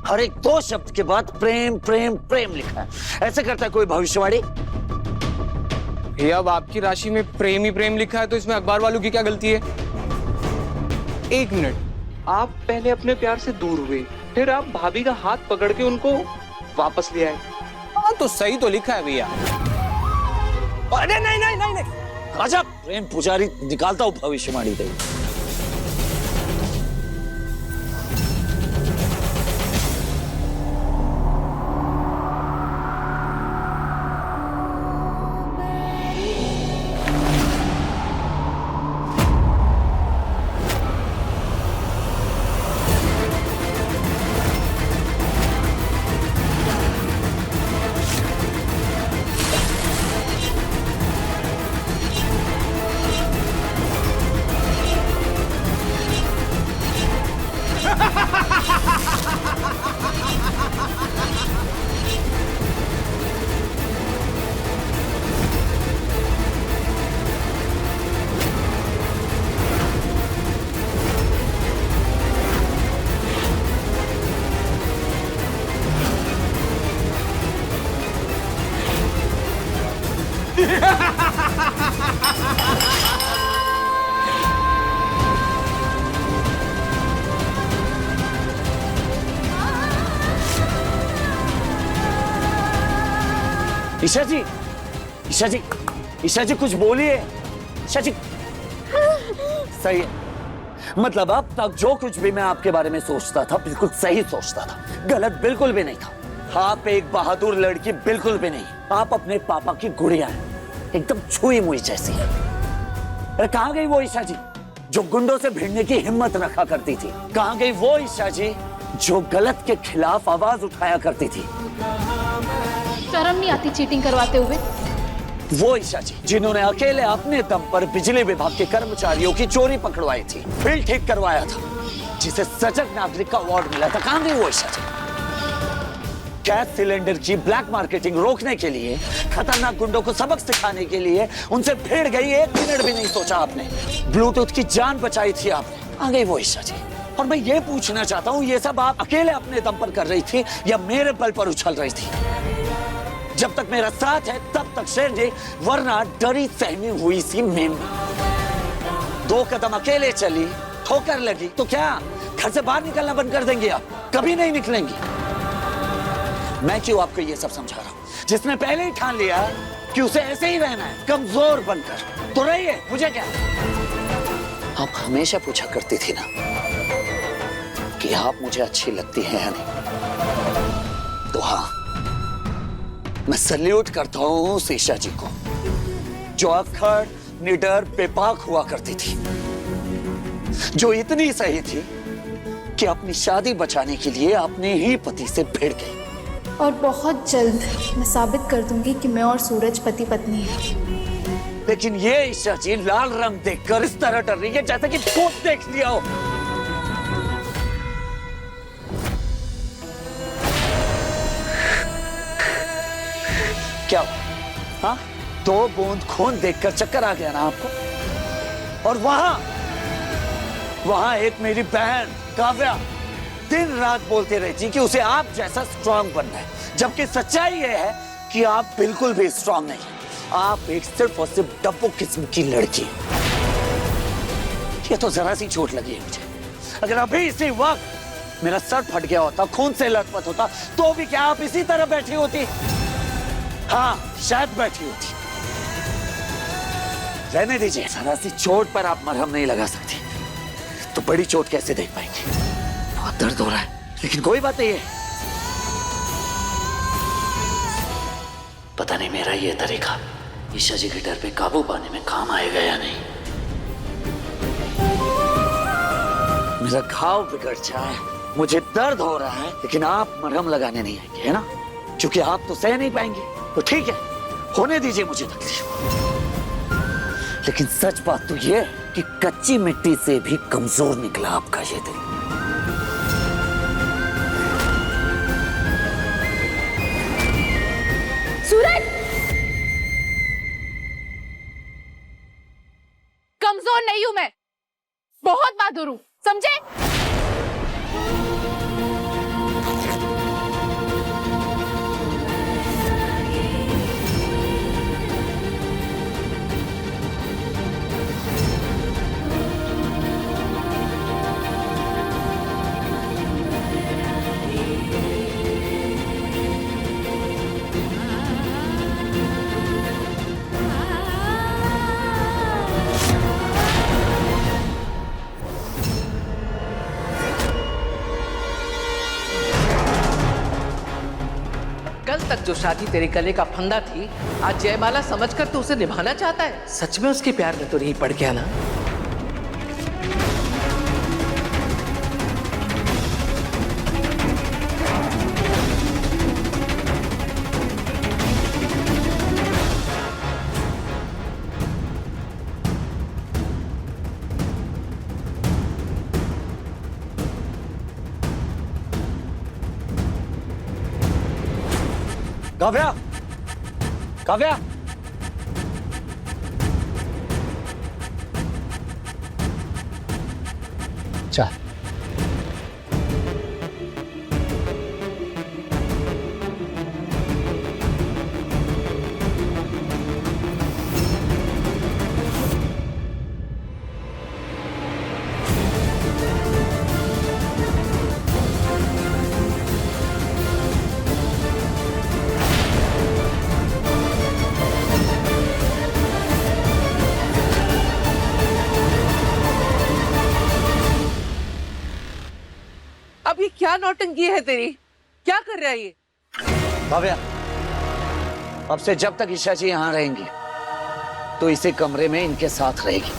हर एक 2 शब्द के बाद प्रेम प्रेम प्रेम लिखा है। ऐसे करता है कोई भविष्यवाणी?
ये अब आपकी राशि में प्रेम ही प्रेम लिखा है, तो इसमें अखबार वालों की क्या गलती है? एक मिनट, आप पहले अपने प्यार से दूर हुए, फिर आप भाभी का हाथ पकड़ के उनको वापस ले आए। हाँ, तो सही तो लिखा है भैया।
अरे नहीं नहीं नहीं नहीं, राजा प्रेम पुजारी निकालता हूँ भविष्यवाणी दे। ईशा जी, ईशा जी, ईशा जी कुछ बोलिए। शची सही है। मतलब अब तक जो कुछ भी मैं आपके बारे में सोचता था बिल्कुल सही सोचता था, गलत बिल्कुल भी नहीं था। आप एक बहादुर लड़की बिल्कुल भी नहीं, आप अपने पापा की गुड़िया हैं, एकदम छुई मुई जैसी है। अरे कहाँ गई वो ईशा जी जो गुंडों से भिड़ने की हिम्मत रखा करती थी? कहाँ गई वो ईशा जी जो गलत के खिलाफ आवाज उठाया करती थी?
शर्म नहीं आती चीटिंग करवाते हुए?
वो ईशा जी जिन्होंने अकेले अपने दम पर बिजली विभाग के कर्मचारियों की चोरी पकड़वाई थी, बिल ठीक करवाया था, जिसे सजग नागरिक का अवार्ड मिला था, कहां गई वो ईशा जी? गैस सिलेंडर की ब्लैक मार्केटिंग रोकने के लिए, खतरनाक गुंडों को सबक सिखाने के लिए उनसे भिड़ गई, 1 मिनट भी नहीं सोचा आपने। ब्लूटूथ की जान बचाई थी आपने, आ गई वो ईशा जी। और मैं ये पूछना चाहता हूँ, ये सब आप अकेले अपने दम पर कर रही थी या मेरे बल पर उछल रही थी? जब तक मेरा साथ है तब तक शेर जी, वरना डरी सहमी हुई सी मेम 2 कदम अकेले चली, ठोकर लगी तो क्या घर से बाहर निकलना बंद कर देंगे आप? कभी नहीं निकलेंगी। मैं क्यों आपको ये सब समझा रहा हूं? जिसने पहले ही ठान लिया कि उसे ऐसे ही रहना है कमजोर बनकर, तो रहिए, मुझे क्या। आप हमेशा पूछा करती थी ना कि आप मुझे अच्छी लगती हैं या नहीं, तो हाँ, मैं सल्यूट करता हूं उस ईशा जी को जो अक्खड़, निडर, बेबाक हुआ करती थी, जो इतनी सही थी कि अपनी शादी बचाने के लिए अपने ही पति से भिड़ गई।
और बहुत जल्द मैं साबित कर दूंगी कि मैं और सूरज पति पत्नी हैं।
लेकिन ये ईशा जी लाल रंग देखकर इस तरह डर रही है जैसे कि भूत देख लिया हो। क्या हाँ, 2 बूंद खून देखकर चक्कर आ गया ना आपको? और वहां एक मेरी बहन काव्या दिन रात बोलते रहती कि उसे आप जैसा स्ट्रांग बनना है, जबकि सच्चाई ये है कि आप बिल्कुल भी स्ट्रांग नहीं हैं। आप एक सिर्फ और सिर्फ डब्बू किस्म की लड़की हैं। ये तो जरा सी चोट लगी है मुझे। अगर अभी इसी वक्त मेरा सर फट गया होता, खून से लथपथ होता, तो भी क्या आप इसी तरह बैठी होती? हाँ, शायद बैठी होती। रहने दीजिए, जरा सी चोट पर आप मरहम नहीं लगा सकती, तो बड़ी चोट कैसे देख पाएंगे? बहुत दर्द हो रहा है, लेकिन कोई बात नहीं है। पता नहीं मेरा ये तरीका ईशा जी के डर पे काबू पाने में काम आएगा या नहीं। मेरा घाव बिगड़ जाए, मुझे दर्द हो रहा है, लेकिन आप मरहम लगाने नहीं आएंगे, है ना? क्योंकि आप तो सह नहीं पाएंगे, तो ठीक है, होने दीजिए मुझे तकलीफ। लेकिन सच बात तो ये है कि कच्ची मिट्टी से भी कमजोर निकला आपका ये दिल।
सूरज, कमजोर नहीं हूं मैं, बहुत बहादुर हूं, समझे?
कल तक जो शादी तेरे गले का फंदा थी, आज जयमाला समझकर तू उसे निभाना चाहता है? सच में उसके प्यार में तो नहीं पड़ गया ना?
काव्या, काव्या,
चाय।
क्या नौटंकी है तेरी? क्या कर रहा है ये?
भव्या, अब से जब तक ईशा जी यहाँ रहेंगी तो इसी कमरे में इनके साथ रहेगी।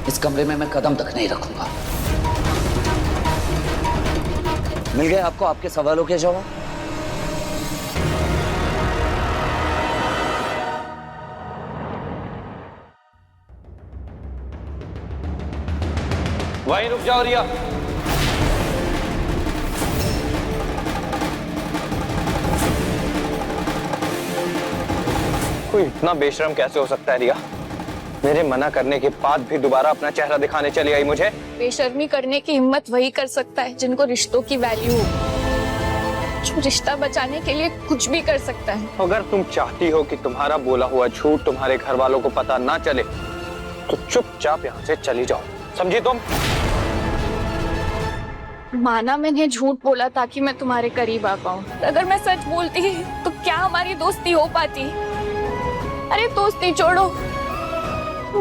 इस कमरे में मैं कदम तक नहीं रखूंगा। मिल गए आपको आपके सवालों के जवाब?
वहीं रुक जाओ रिया।
कोई इतना बेशरम कैसे हो सकता है रिया? मेरे मना करने के बाद भी दोबारा अपना चेहरा दिखाने चली आई मुझे।
बेशर्मी करने की हिम्मत वही कर सकता है जिनको रिश्तों की वैल्यू हो, जो रिश्ता बचाने के लिए कुछ भी कर सकता है।
अगर तुम चाहती हो कि तुम्हारा बोला हुआ झूठ तुम्हारे घर वालों को पता ना चले तो चुपचाप यहाँ से चली जाओ, समझी तुम?
माना मैंने झूठ बोला ताकि मैं तुम्हारे करीब आ पाऊं। अगर मैं सच बोलती तो क्या हमारी दोस्ती हो पाती? अरे दोस्ती छोड़ो,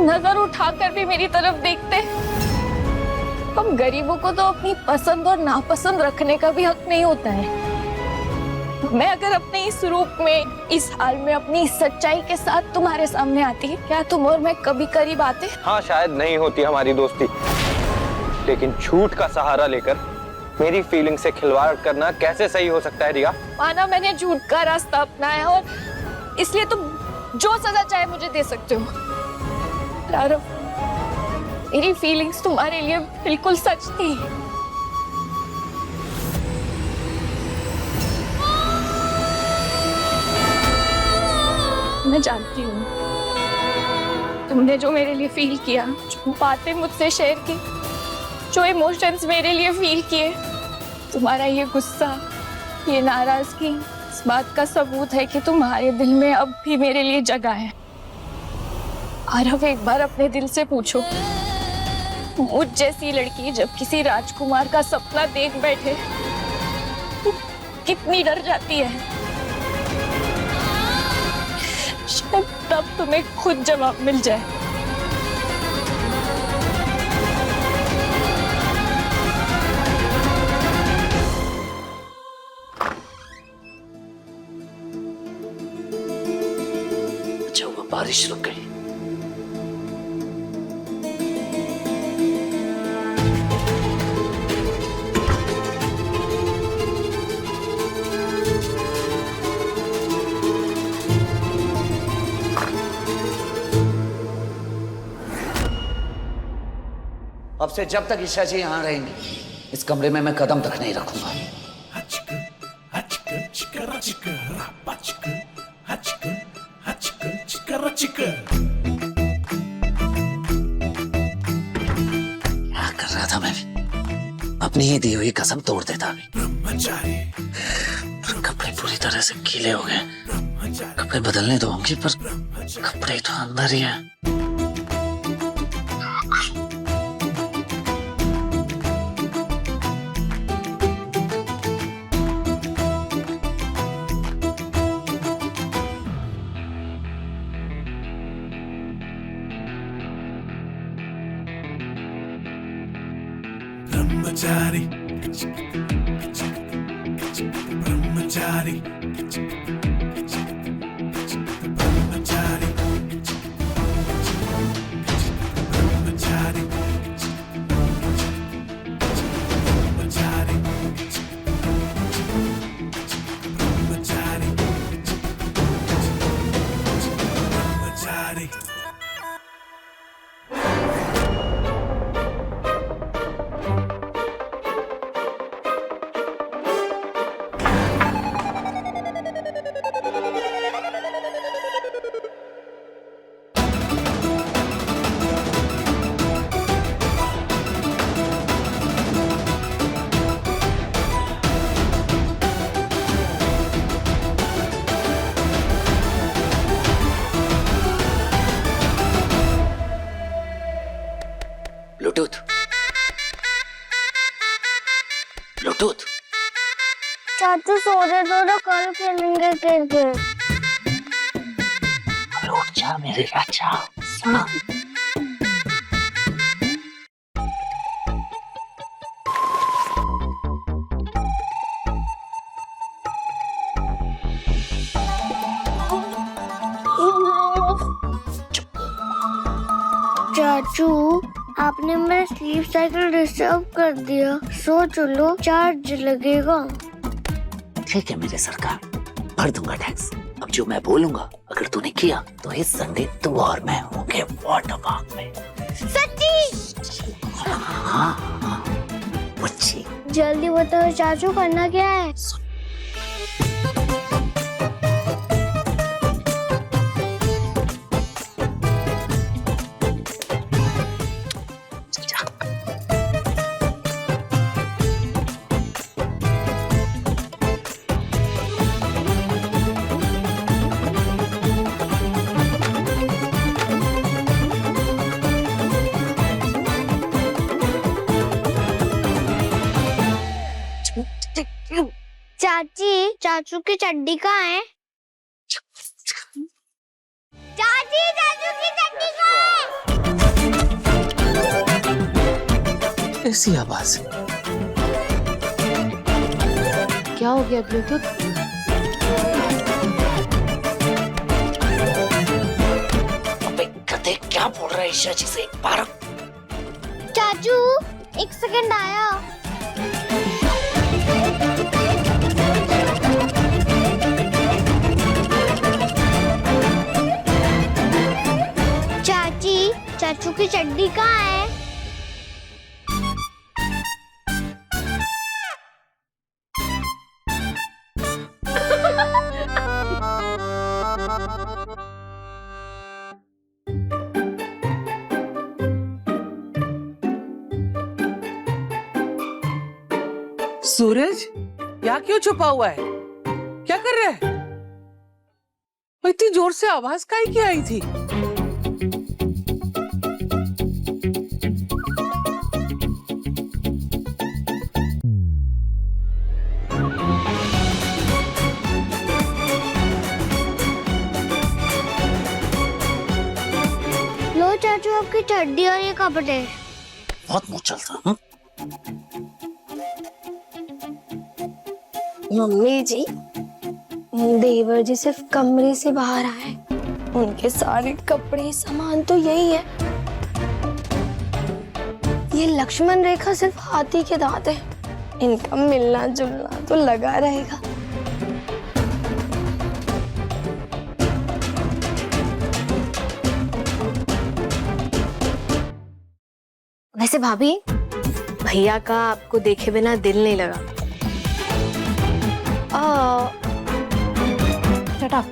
नजर उठाकर भी मेरी तरफ देखते। हम गरीबों को तो अपनी पसंद और नापसंद रखने का भी हक नहीं होता है। मैं अगर अपने इस रूप में, इस हाल में, अपनी सच्चाई के साथ तुम्हारे सामने आती, क्या तुम और मैं कभी करीब आते?
हाँ, शायद नहीं होती हमारी दोस्ती, लेकिन झूठ का सहारा लेकर मेरी फीलिंग से खिलवाड़ करना कैसे सही हो सकता है रिया?
माना मैंने झूठ का रास्ता अपनाया और इसलिए तुम जो सजा चाहे मुझे दे सकते हो। आरव, मेरी फीलिंग्स तुम्हारे लिए बिल्कुल सच थी। मैं जानती हूँ तुमने जो मेरे लिए फील किया, जो बातें मुझसे शेयर की, जो इमोशंस मेरे लिए फील किए, तुम्हारा ये गुस्सा, ये नाराजगी इस बात का सबूत है कि तुम्हारे दिल में अब भी मेरे लिए जगह है। आरव, एक बार अपने दिल से पूछो, मुझ जैसी लड़की जब किसी राजकुमार का सपना देख बैठे तो कितनी डर जाती है। शायद तब तुम्हें खुद जवाब मिल जाए।
अच्छा हुआ बारिश रुक गई। अब से जब तक ईशा जी यहाँ रहेंगी इस कमरे में मैं कदम तक नहीं रखूंगा। क्या कर रहा था मैं भी? अपनी ही दी हुई कसम तोड़ देता अभी। कपड़े पूरी तरह से गीले हो गए। कपड़े बदलने तो होंगे पर कपड़े तो अंदर ही हैं।
ब्रह्मचारी ब्रह्मचारी ब्रह्मचारी ब्रह्मचारी ब्रह्मचारी ब्रह्मचारी ब्रह्मचारी।
Bluetooth Bluetooth.
चाचू सो रहे तो कल खेलेंगे क्रिकेट।
उठ जा मेरे राजा, सुनो।
चाचू आपने मेरा स्लीप साइकिल डिस्टर्ब कर दिया, सो चलो चार्ज लगेगा।
ठीक है मेरे सरकार, भर दूंगा टैक्स। अब जो मैं बोलूंगा अगर तूने किया तो इस संडे तू और मैं होंगे वाटर पार्क में।
सच्ची?
हाँ बच्ची।
जल्दी बताओ चाचू, करना क्या है? चाची, चाचू की चड्डी कहाँ है? चाची, चाचू की चड्डी कहाँ है?
ऐसी आवाज
क्या हो गया ब्लूटूथ?
अबे गधे, क्या बोल रहा है ईशा जी से? बारह।
चाचू 1 सेकंड आया। चाची, चाचू की चड्डी कहाँ है?
सूरज, यहाँ क्यों छुपा हुआ है? क्या कर रहा है? इतनी जोर से आवाज काहे की आई थी?
लो चाचू, आपकी चड्डी और ये कपड़े।
बहुत मुंह चलता हूँ।
मम्मी जी, देवर जी सिर्फ कमरे से बाहर आए, उनके सारे कपड़े सामान तो यही है। ये लक्ष्मण रेखा सिर्फ हाथी के दांत है, इनका मिलना जुलना तो लगा रहेगा। वैसे भाभी, भैया का आपको देखे बिना दिल नहीं लगा।
Shut up.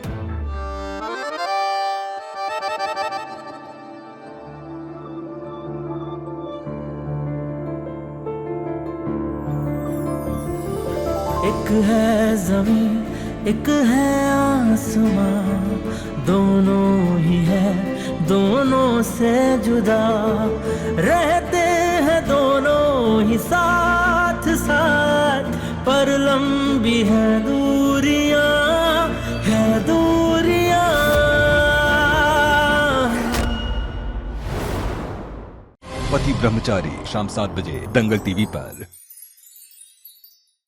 एक है जमीन, एक है आसमां, दोनों ही है, दोनों से जुदा रहते हैं दोनों ही साथ साथ, पर लंबी है दूरियां, है दूरियां।
पति ब्रह्मचारी शाम 7 बजे दंगल टीवी पर।